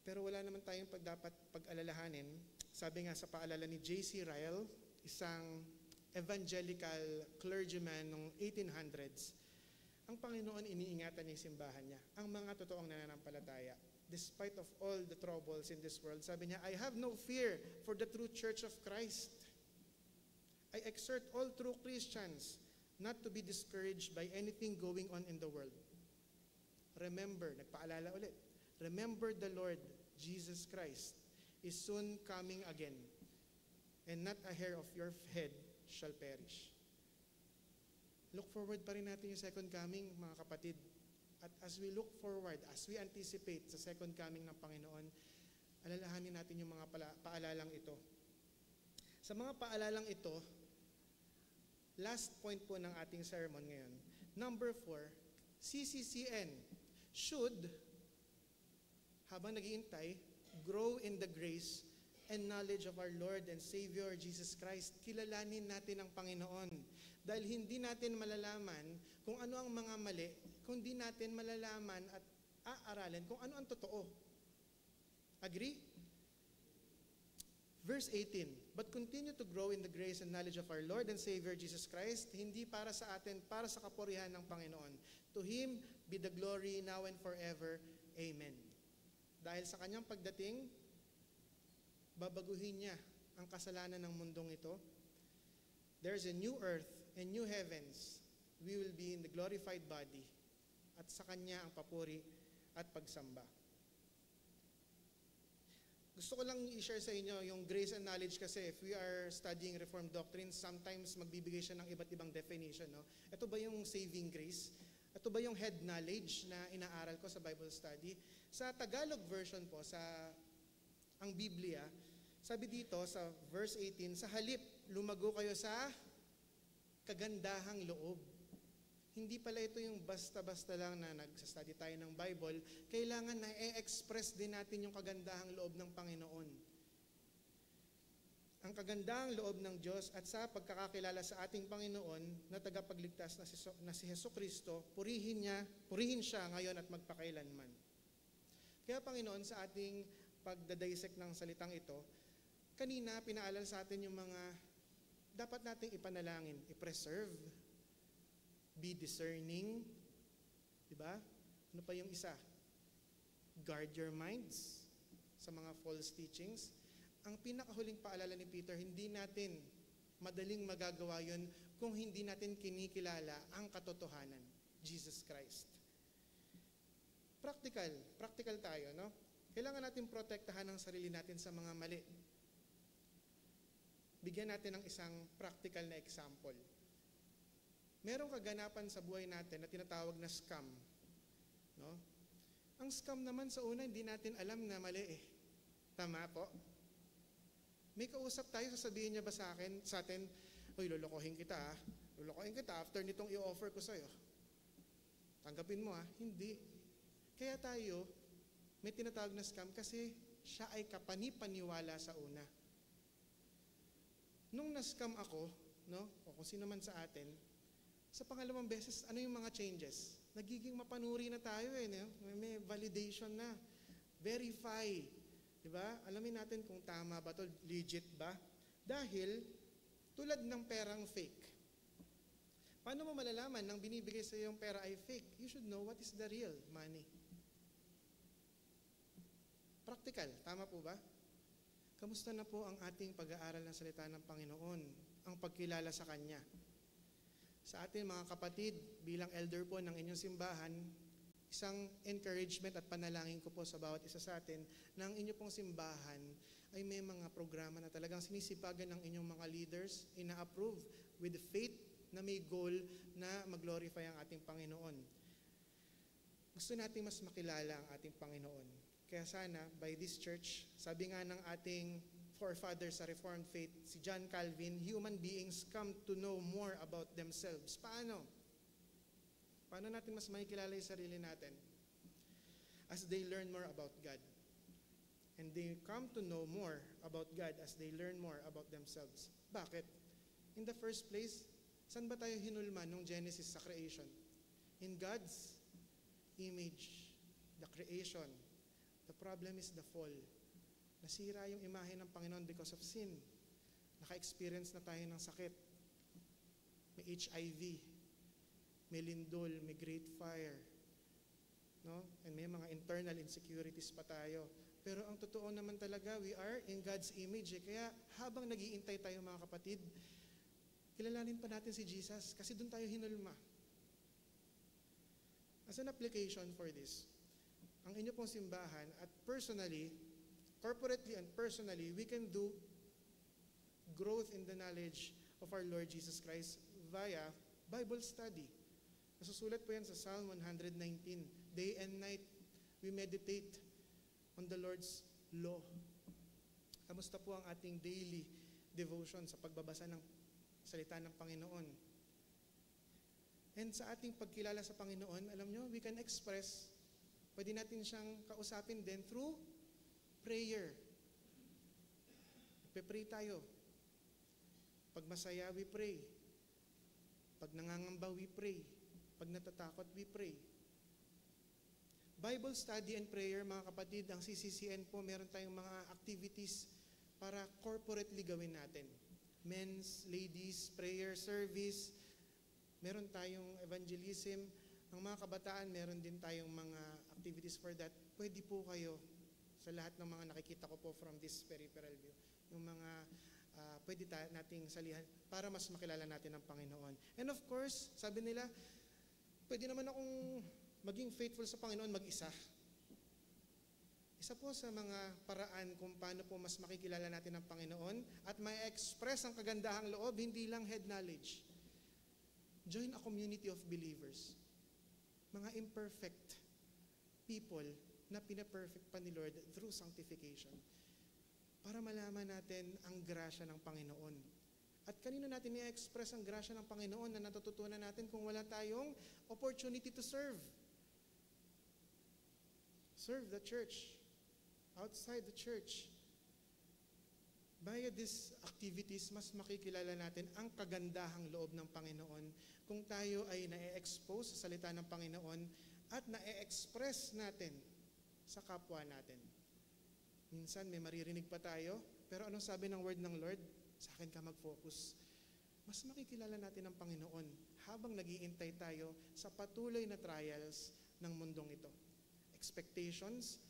Pero wala naman tayong dapat pag-alalahanin. Sabi nga sa paalala ni J.C. Ryle, isang evangelical clergyman noong 1800s, ang Panginoon iniingatan niya yung simbahan niya. Ang mga totoong nananampalataya, despite of all the troubles in this world, sabi niya, I have no fear for the true church of Christ. I exhort all true Christians not to be discouraged by anything going on in the world. Remember, nagpaalala ulit, remember the Lord Jesus Christ is soon coming again, and not a hair of your head shall perish. Look forward pa rin natin yung second coming, mga kapatid. At as we look forward, as we anticipate sa second coming ng Panginoon, alalahanin natin yung mga paalalang ito. Sa mga paalalang ito, last point po ng ating sermon ngayon, number 4, CCCN should, habang nag-iintay, grow in the grace and knowledge of our Lord and Savior Jesus Christ. Kilalanin natin ang Panginoon. Dahil hindi natin malalaman kung ano ang mga mali, kung hindi natin malalaman at aaralin kung ano ang totoo. Agree? Verse 18, but continue to grow in the grace and knowledge of our Lord and Savior Jesus Christ, hindi para sa atin, para sa kapurihan ng Panginoon. To Him be the glory now and forever. Amen. Dahil sa kanyang pagdating, babaguhin niya ang kasalanan ng mundong ito. There's a new earth and new heavens. We will be in the glorified body. At sa kanya ang papuri at pagsamba. Gusto ko lang i-share sa inyo yung grace and knowledge kasi if we are studying Reformed doctrines, sometimes magbibigay siya ng iba't ibang definition. No? Ito ba yung saving grace? Ito ba yung head knowledge na inaaral ko sa Bible study? Sa Tagalog version po, ang Biblia, sabi dito sa verse 18, sa halip, lumago kayo sa kagandahang loob. Hindi pala ito yung basta-basta lang na nagsastudy tayo ng Bible. Kailangan na i-express din natin yung kagandahang loob ng Panginoon. Ang kagandahang loob ng Diyos at sa pagkakakilala sa ating Panginoon na tagapagligtas na si Jesucristo, purihin siya ngayon at magpakailanman. Kaya Panginoon, sa ating pagdadaysek ng salitang ito, kanina pinaalala sa atin yung mga dapat nating ipanalangin, i-preserve, be discerning, di ba? Ano pa yung isa? Guard your minds sa mga false teachings. Ang pinakahuling paalala ni Peter, hindi natin madaling magagawa yun kung hindi natin kinikilala ang katotohanan, Jesus Christ. Practical tayo, no? Kailangan natin protektahan ang sarili natin sa mga mali. Bigyan natin ng isang practical na example. Merong kaganapan sa buhay natin na tinatawag na scam. No? Ang scam naman sa una, hindi natin alam na mali eh. Tama po? May kausap tayo, sasabihin niya ba sa atin, uy, lolokohin kita after nitong i-offer ko sa'yo. Tanggapin mo Hindi. Kaya tayo, may tinatawag na scam kasi siya ay kapani-paniwala sa una. Nung na-scam ako, no, o kung sino man sa atin, sa pangalawang beses, ano yung mga changes? Nagiging mapanuri na tayo no? May validation na. Verify. Diba? Alamin natin kung tama ba to, legit ba? Dahil, tulad ng perang fake. Paano mo malalaman nang binibigay sa yung pera ay fake? You should know what is the real money. Practical, tama po ba? Kamusta na po ang ating pag-aaral ng salita ng Panginoon, ang pagkilala sa Kanya? Sa atin mga kapatid, bilang elder po ng inyong simbahan, isang encouragement at panalangin ko po sa bawat isa sa atin na ang inyong pong simbahan ay may mga programa na talagang sinisipagan ng inyong mga leaders, ina-approve with faith na may goal na mag-glorify ang ating Panginoon. Gusto natin mas makilala ang ating Panginoon. Kaya sana, by this church, sabi nga ng ating forefathers sa Reformed faith, si John Calvin, human beings come to know more about themselves. Paano? Paano natin mas makikilala yung sarili natin? as they learn more about God. And they come to know more about God as they learn more about themselves. Bakit? In the first place, saan ba tayo hinulma nung Genesis sa creation? In God's image, the creation. The problem is the fall. Nasira yung imahe ng Panginoon because of sin. Naka-experience na tayo ng sakit. May HIV, may lindol, may great fire, no? And may mga internal insecurities pa tayo. Pero ang totoo naman talaga, we are in God's image. Kaya habang nag-iintay tayo mga kapatid, kilalanin pa natin si Jesus kasi doon tayo hinulma. As an application for this, ang inyo pong simbahan at personally, corporately and personally, we can do growth in the knowledge of our Lord Jesus Christ via Bible study. Nasusulat po yan sa Psalm 119. Day and night, we meditate on the Lord's law. Kamusta po ang ating daily devotion sa pagbabasa ng salita ng Panginoon? And sa ating pagkilala sa Panginoon, alam nyo, we can express, pwede natin siyang kausapin din through prayer. Nagpe-pray tayo. Pag masaya, we pray. Pag nangangamba, we pray. Pag natatakot, we pray. Bible study and prayer, mga kapatid, ang CCCN po, meron tayong mga activities para corporately gawin natin. Men's, ladies, prayer service, meron tayong evangelism. Ang mga kabataan, meron din tayong mga activities for that. Pwede po kayo sa lahat ng mga nakikita ko po from this peripheral view, yung mga pwede nating salihan para mas makilala natin ang Panginoon. And of course, sabi nila, pwede naman akong maging faithful sa Panginoon mag-isa. Isa po sa mga paraan kung paano po mas makikilala natin ang Panginoon at may express ang kagandahang loob, hindi lang head knowledge. Join a community of believers. Mga imperfect people na pina-perfect pa ni Lord through sanctification para malaman natin ang grasya ng Panginoon. At kanino natin i-express ang grasya ng Panginoon na natututunan natin kung wala tayong opportunity to serve? Serve the church, outside the church. Via these activities, mas makikilala natin ang kagandahang loob ng Panginoon kung tayo ay na-expose sa salita ng Panginoon at na-express natin sa kapwa natin. Minsan may maririnig pa tayo, pero anong sabi ng word ng Lord? Sa akin ka mag-focus. Mas makikilala natin ang Panginoon habang nag-iintay tayo sa patuloy na trials ng mundong ito. Expectations,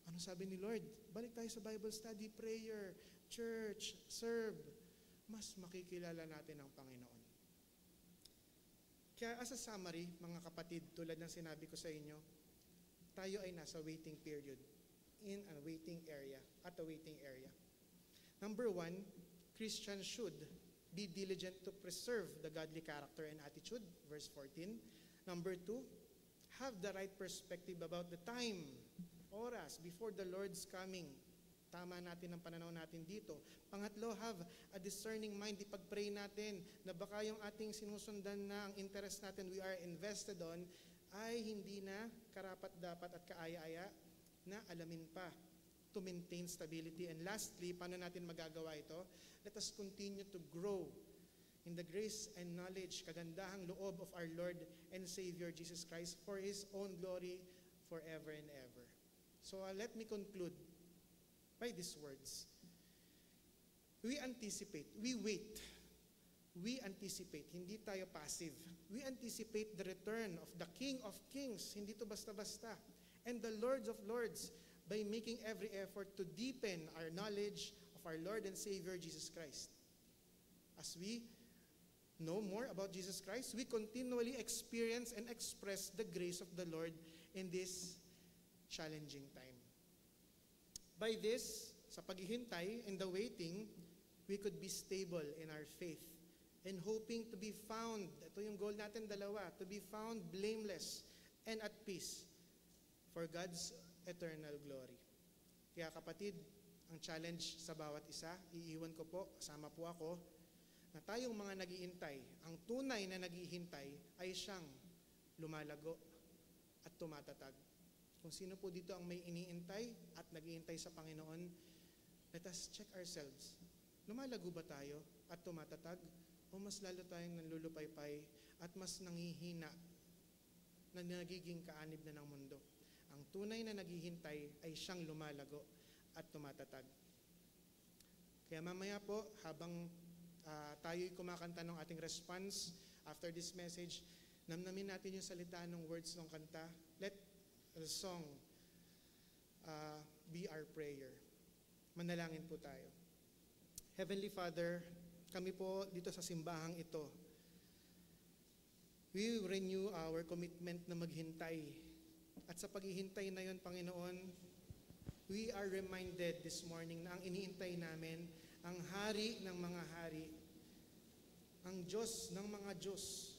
ano sabi ni Lord? Balik tayo sa Bible study, prayer, church, serve. Mas makikilala natin ang Panginoon. Kaya as a summary, mga kapatid, tulad ng sinabi ko sa inyo, tayo ay nasa waiting period, in a waiting area, at a waiting area. Number 1, Christians should be diligent to preserve the godly character and attitude, verse 14. Number 2, have the right perspective about the time, oras, before the Lord's coming. Tama natin ang pananaw natin dito. Pangatlo, have a discerning mind. Ipag-pray natin na baka yung ating sinusundan na ang interest natin we are invested on ay hindi na karapat-dapat at kaaya-aya na alamin pa to maintain stability. And lastly, paano natin magagawa ito? Let us continue to grow in the grace and knowledge, kagandahang loob of our Lord and Savior Jesus Christ for His own glory forever and ever. So let me conclude by these words. We anticipate, we wait. We anticipate, hindi tayo passive. We anticipate the return of the King of Kings, hindi to basta-basta, and the Lords of Lords by making every effort to deepen our knowledge of our Lord and Savior Jesus Christ. As we know more about Jesus Christ, we continually experience and express the grace of the Lord in this challenging time. By this, sa paghihintay and the waiting, we could be stable in our faith and hoping to be found, ito yung goal natin dalawa, to be found blameless and at peace for God's eternal glory. Kaya kapatid, ang challenge sa bawat isa, iiwan ko po, kasama po ako, na tayong mga nag-iintay, ang tunay na nag-iintay ay siyang lumalago at tumatatag. Kung sino po dito ang may iniintay at nag-iintay sa Panginoon, let us check ourselves. Lumalago ba tayo at tumatatag? O mas lalo tayong nanlulupaypay at mas nangihina na nagiging kaanib na ng mundo? Ang tunay na naghihintay ay siyang lumalago at tumatatag. Kaya mamaya po, habang tayo'y kumakanta ng ating response after this message, namnamin natin yung salita ng words ng kanta. Let the song be our prayer. Manalangin po tayo. Heavenly Father, kami po dito sa simbahang ito, we renew our commitment na maghintay. At sa paghihintay na yun, Panginoon, we are reminded this morning na ang iniintay namin, ang hari ng mga hari, ang Diyos ng mga Diyos,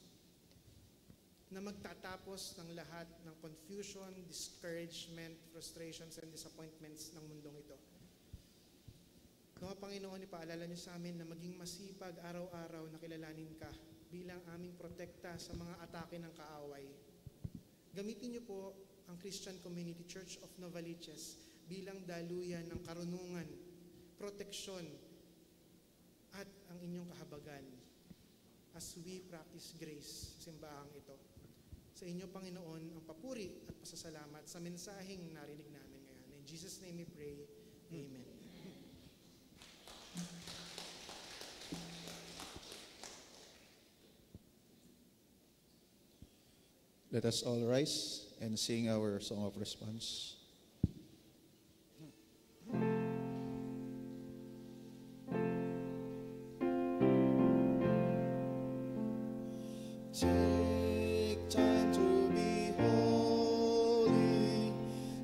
na magtatapos ng lahat ng confusion, discouragement, frustrations, and disappointments ng mundong ito. Nawa Panginoon, ipaalala niyo sa amin na maging masipag araw-araw na kilalanin ka bilang aming protekta sa mga atake ng kaaway. Gamitin niyo po ang Christian Community Church of Novaliches bilang daluyan ng karunungan, proteksyon, at ang inyong kahabagan as we practice grace sa simbahang ito. Sa inyo, Panginoon, ang papuri at pasasalamat sa mensaheng narinig namin ngayon. In Jesus' name we pray. Amen. Let us all rise and sing our song of response. Take time to be holy,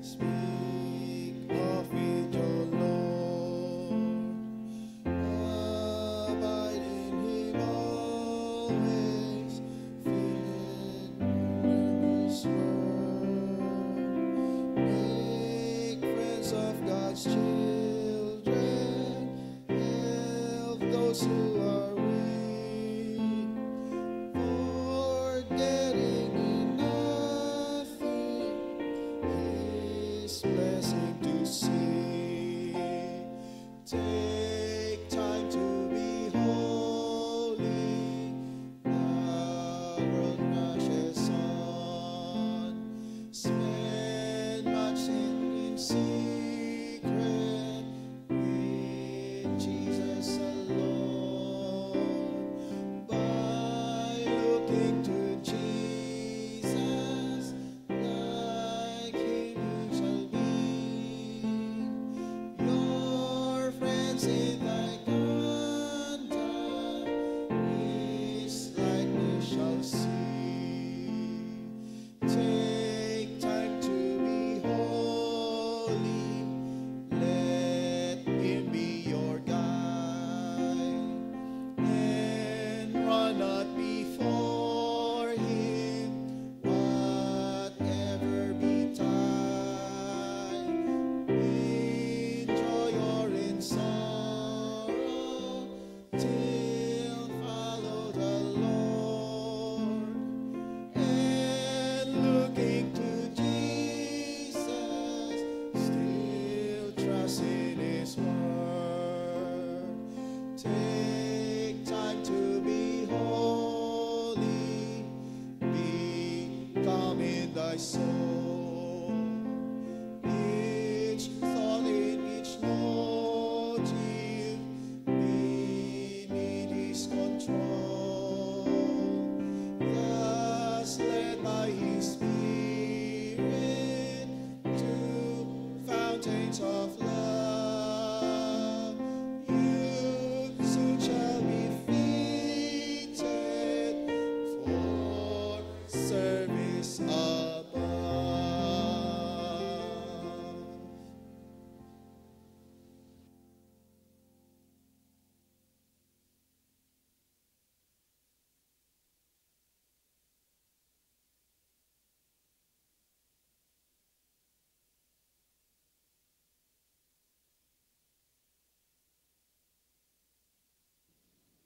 speak of with your Lord, abide in Him always, feed in His word, make friends of God's children, help those who are weak. Blessing to see. Take time to be holy, our precious Son. Spend much in secret with Jesus alone. By looking to Jesus, like Him you shall be. Your friends in thy conduct, His likeness shall see. Take time to be holy, let Him be your guide, and run not before Him, whatever betide. In joy or in sorrow, till follow the Lord, and looking to Jesus, still trust in His word. Take time to be holy, be calm in thy soul. Each thought in each motive beneath His control. Thus led by His Spirit to fountains of love, you soon shall be fitted for service above.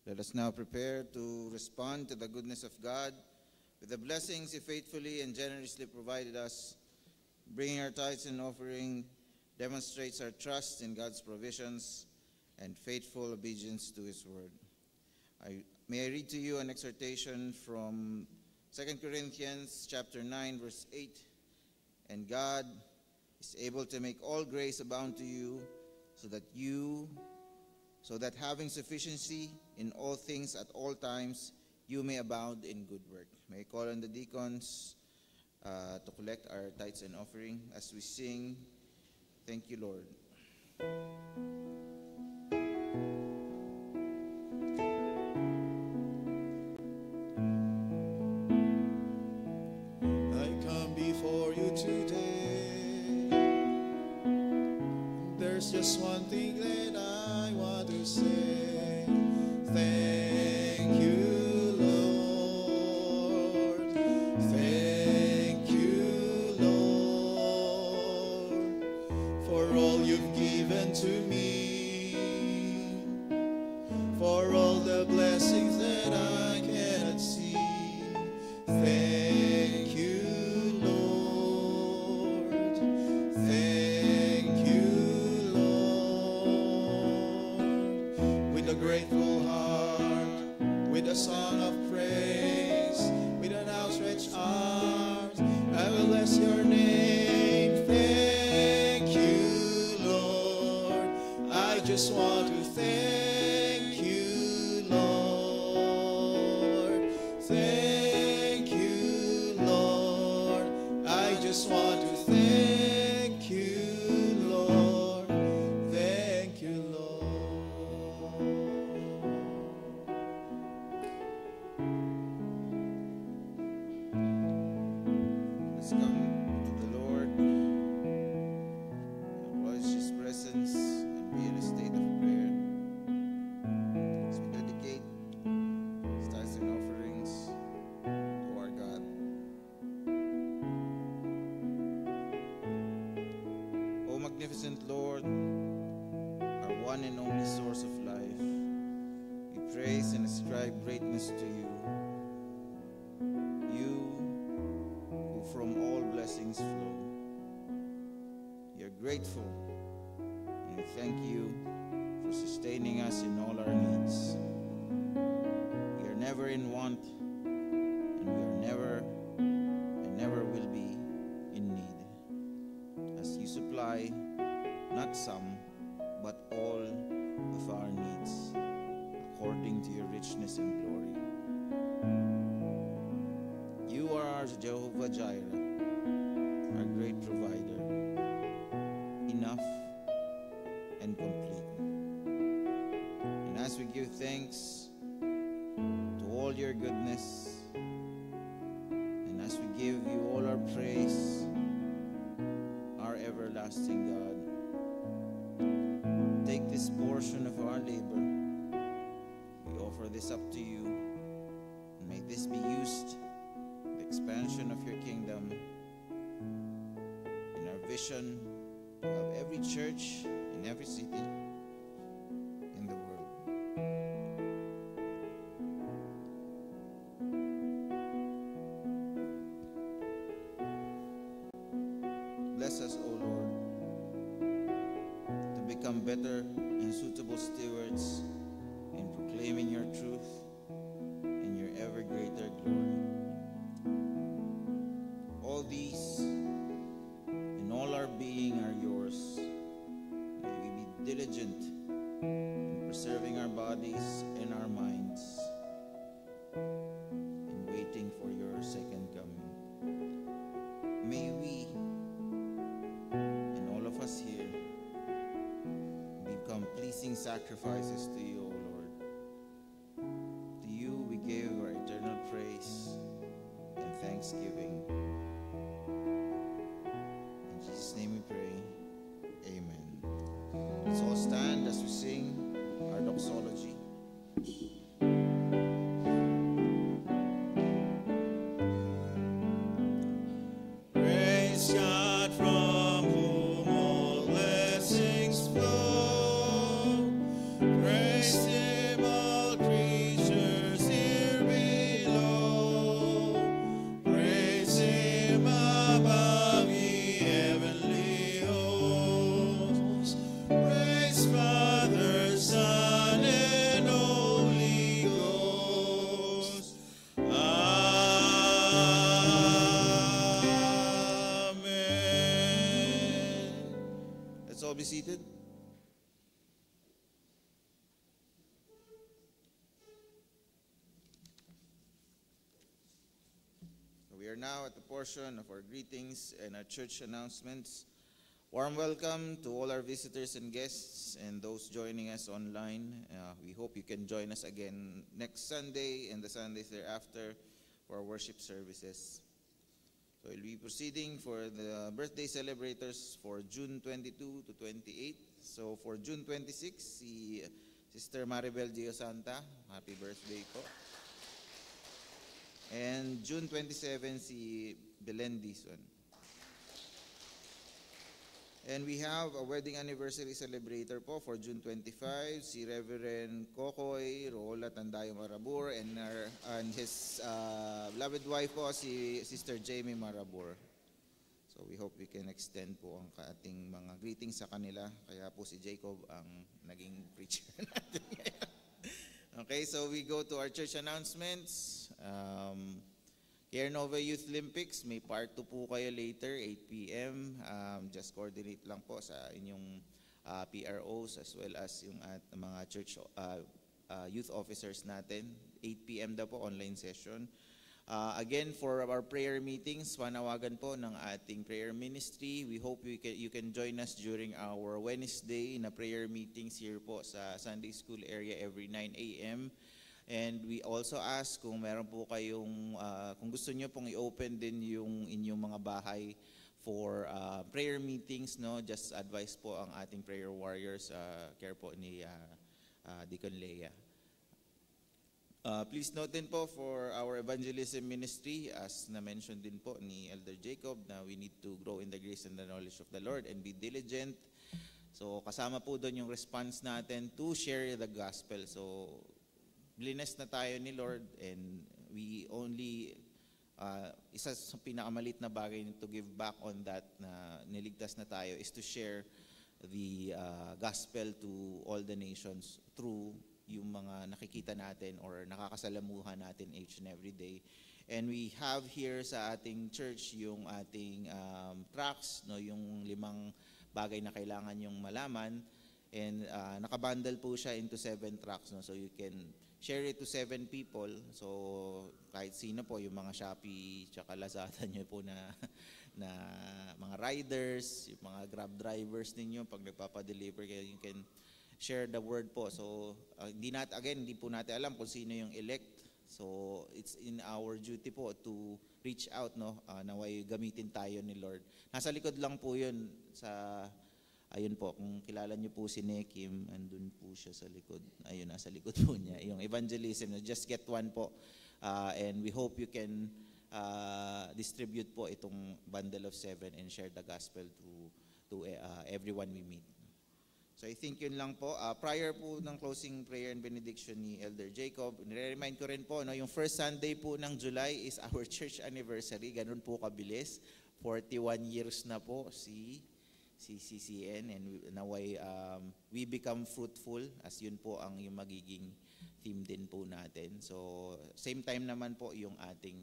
Let us now prepare to respond to the goodness of God with the blessings He faithfully and generously provided us Bringing our tithes and offering demonstrates our trust in God's provisions and faithful obedience to His word. May I read to you an exhortation from 2 Corinthians chapter 9, verse 8. And God is able to make all grace abound to you, so that having sufficiency in all things at all times, you may abound in good work. May I call on the deacons to collect our tithes and offering as we sing, "Thank you, Lord." I come before you today. There's just one thing that I want to say. Thank you, Lord. Thank you, Lord, for all you've given to me, for all the blessings that I cannot see. Thank you, Lord. Thank you, Lord. With a grateful heart, with a song of praise, with an outstretched arms, I will bless your name. Thank you, Lord. I just want to thank you, Lord. Thank you, Lord. I just want to thank you, Lord. Thank you, Lord. Let's come to the Lord, acknowledge His presence, and be in a state of prayer. As we dedicate tithes and offerings to our God. O magnificent Lord, our one and only source of life, we praise and ascribe greatness to you. You who from all blessings flow. We are grateful and we thank you for sustaining us in all our needs. We are never in want, and we are never and never will be in need, as you supply not some but all of our needs according to your richness and glory. You are our Jehovah Jireh, our great provider, enough and complete. And as we give thanks to all your goodness, and as we give you all our praise, our everlasting God, take this portion of our labor. We offer this up to you, and may this be used in the expansion of your kingdom, in our vision to have every church in every city in the world. Bless us, O Lord, to become better and suitable stewards in proclaiming your truth and your ever greater glory. All these and all our being are yours. May we be diligent in preserving our bodies and our minds in waiting for your second coming. May we and all of us here become pleasing sacrifices to you, O Lord. To you we give our eternal praise and thanksgiving. In Jesus' name we pray. Amen. Let's all stand as we sing our doxology. Praise God from whom all blessings flow. Praise Him, all creatures here below. Praise Him above ye all be seated? We are now at the portion of our greetings and our church announcements. Warm welcome to all our visitors and guests and those joining us online. We hope you can join us again next Sunday and the Sundays thereafter for our worship services. So we'll be proceeding for the birthday celebrators for June 22 to 28. So for June 26, si Sister Maribel Giosanta, happy birthday po. And June 27, si Belen Dizon. And we have a wedding anniversary celebrator po for June 25, si Reverend Kokoy Rola Tandayo Marabur and his beloved wife po, si Sister Jamie Marabur. So we hope we can extend po ang ating mga greetings sa kanila. Kaya po si Jacob ang naging preacher natin ngayon. Okay, so we go to our church announcements. Care Nova Youth Olympics, may part 2 po kayo later, 8 p.m. Just coordinate lang po sa inyong PROs as well as yung mga church youth officers natin. 8 p.m. daw po, online session. Again, for our prayer meetings, panawagan po ng ating prayer ministry. We hope you can join us during our Wednesday na prayer meetings here po sa Sunday School area every 9 a.m. And we also ask kung meron po kayong, kung gusto nyo pong i-open din yung inyong mga bahay for prayer meetings, no? Just advise po ang ating prayer warriors, care po ni Deacon Leia. Please note din po for our evangelism ministry, as na-mention din po ni Elder Jacob, na we need to grow in the grace and the knowledge of the Lord and be diligent. So kasama po doon yung response natin to share the gospel. So blessed na tayo ni Lord and we only, isa sa pinakamalit na bagay to give back on that na niligtas na tayo is to share the gospel to all the nations through yung mga nakikita natin or nakakasalamuhan natin each and every day. And we have here sa ating church yung ating tracts, no, yung 5 bagay na kailangan yung malaman. And nakabundle po siya into 7 tracts, no, so you can share it to 7 people. So kahit sino po, yung mga Shopee tsaka Lazada nyo po na mga riders, yung mga Grab drivers ninyo, pag nagpapadeliver kayo, you can share the word po. So hindi po natin alam kung sino yung elect. So it's in our duty po to reach out, no, naway gamitin tayo ni Lord. Nasa likod lang po yun sa... Ayun po, kung kilala niyo po si Nekim, andun po siya sa likod. Ayun, nasa likod po niya. Yung evangelism, just get one po. And we hope you can distribute po itong bundle of 7 and share the gospel to everyone we meet. So I think yun lang po. Prior po ng closing prayer and benediction ni Elder Jacob, nire-remind ko rin po, no, yung first Sunday po ng July is our church anniversary. Ganun po kabilis. 41 years na po si CCN, and naway we become fruitful, as yun po ang yung magiging theme din po natin. So same time naman po yung ating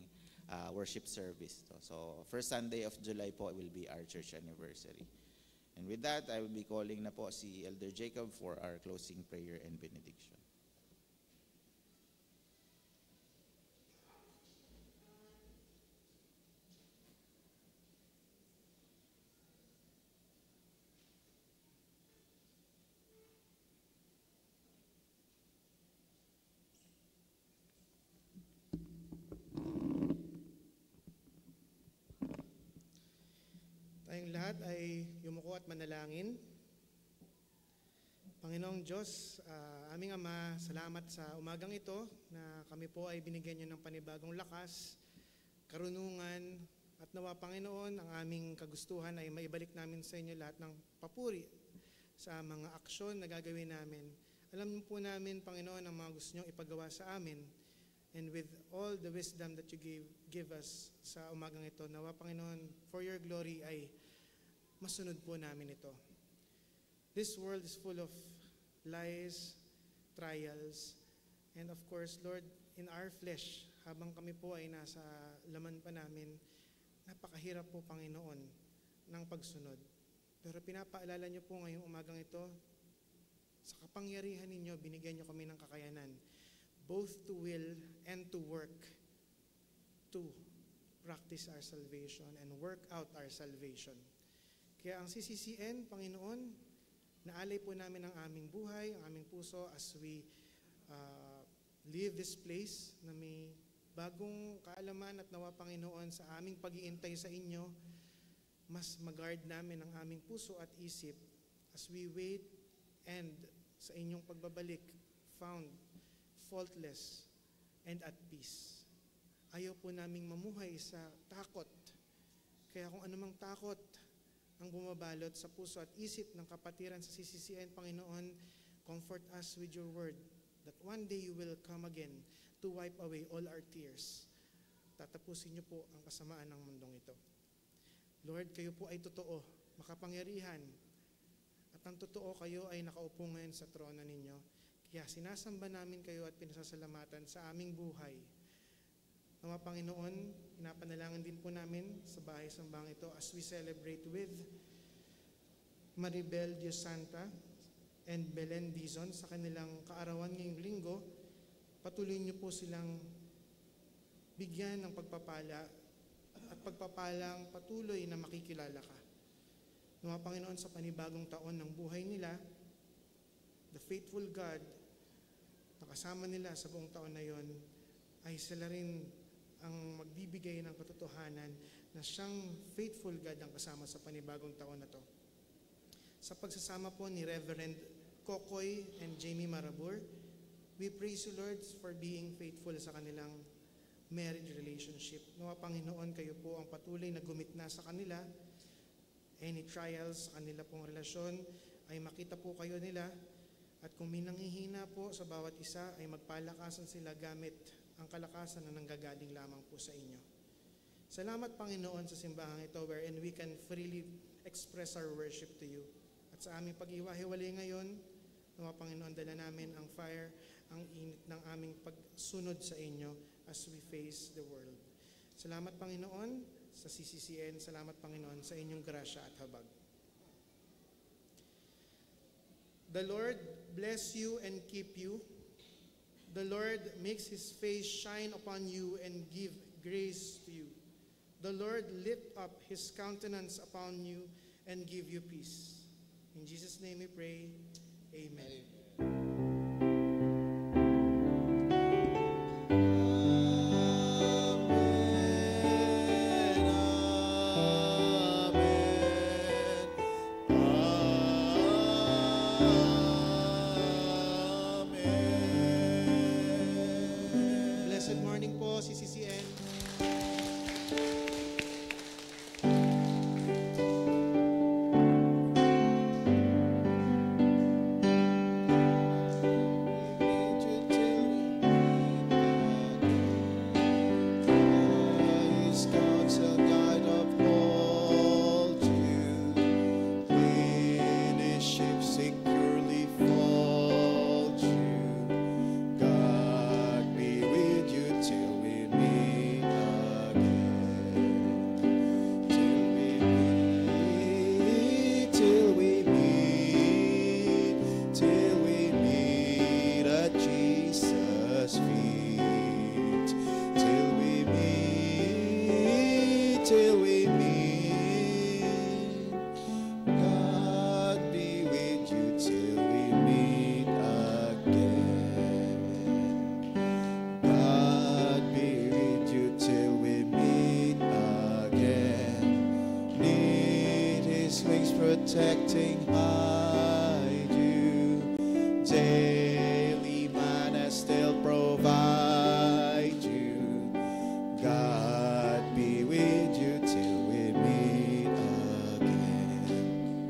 worship service. So first Sunday of July po will be our church anniversary. And with that, I will be calling na po si Elder Jacob for our closing prayer and benediction. Tayong lahat ay yumuko at manalangin. Panginoong Diyos, aming Ama, salamat sa umagang ito na kami po ay binigyan niyo ng panibagong lakas, karunungan, at nawa Panginoon, ang aming kagustuhan ay maibalik namin sa inyo lahat ng papuri sa mga aksyon na gagawin namin. Alam po namin, Panginoon, ang mga gusto niyong ipagawa sa amin. And with all the wisdom that you give us sa umagang ito, nawa Panginoon, for your glory ay masunod po namin ito. This world is full of lies, trials, and of course, Lord, in our flesh, habang kami po ay nasa laman pa namin, napakahirap po, Panginoon, ng pagsunod. Pero pinapaalala niyo po ngayong umagang ito, sa kapangyarihan ninyo, binigyan niyo kami ng kakayanan, both to will and to work, to practice our salvation and work out our salvation. Kaya ang CCCN, Panginoon, naalay po namin ang aming buhay, ang aming puso as we leave this place na may bagong kaalaman at nawa, Panginoon, sa aming pag-iintay sa inyo, mas mag-guard namin ang aming puso at isip as we wait and sa inyong pagbabalik, found faultless and at peace. Ayaw po naming mamuhay sa takot. Kaya kung anumang takot ang bumabalot sa puso at isip ng kapatiran sa CCCN, Panginoon, comfort us with your word that one day you will come again to wipe away all our tears. Tatapusin niyo po ang kasamaan ng mundong ito. Lord, kayo po ay totoo, makapangyarihan, at ang totoo kayo ay nakaupo ngayon sa trono ninyo. Kaya sinasamba namin kayo at pinasasalamatan sa aming buhay. Nawa, Panginoon, pinapanalangin din po namin sa bahay-sambang ito as we celebrate with Maribel Diosanta and Belen Dizon sa kanilang kaarawan ngayong linggo. Patuloy niyo po silang bigyan ng pagpapala at pagpapalang patuloy na makikilala ka. Nawa, Panginoon, sa panibagong taon ng buhay nila, the faithful God na kasama nila sa buong taon na yon, ay sila rin ang magbibigay ng katotohanan na siyang faithful God ang kasama sa panibagong taon na to. Sa pagsasama po ni Reverend Kokoy and Jamie Marabur, we praise you, Lord, for being faithful sa kanilang marriage relationship. Nawa, Panginoon, kayo po ang patuloy na gumitna sa kanila. Any trials sa kanila pong relasyon ay makita po kayo nila, at kung may nanghihina po sa bawat isa ay magpalakasan sila gamit ang kalakasan na nanggagaling lamang po sa inyo. Salamat, Panginoon, sa simbahang ito wherein we can freely express our worship to you. At sa aming pag-iwa-hiwalay ngayon, nawa, Panginoon, dala namin ang fire, ang init ng aming pagsunod sa inyo as we face the world. Salamat, Panginoon, sa CCCN. Salamat, Panginoon, sa inyong grasya at habag. The Lord bless you and keep you. The Lord makes His face shine upon you and give grace to you. The Lord lift up His countenance upon you and give you peace. In Jesus' name we pray. Amen. Blessed morning po, CCCN. Protecting, hide you daily, manna still provide you. God be with you till we meet again.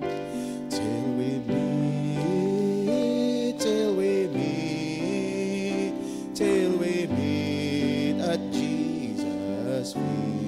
Till we meet, till we meet, till we meet at Jesus' feet.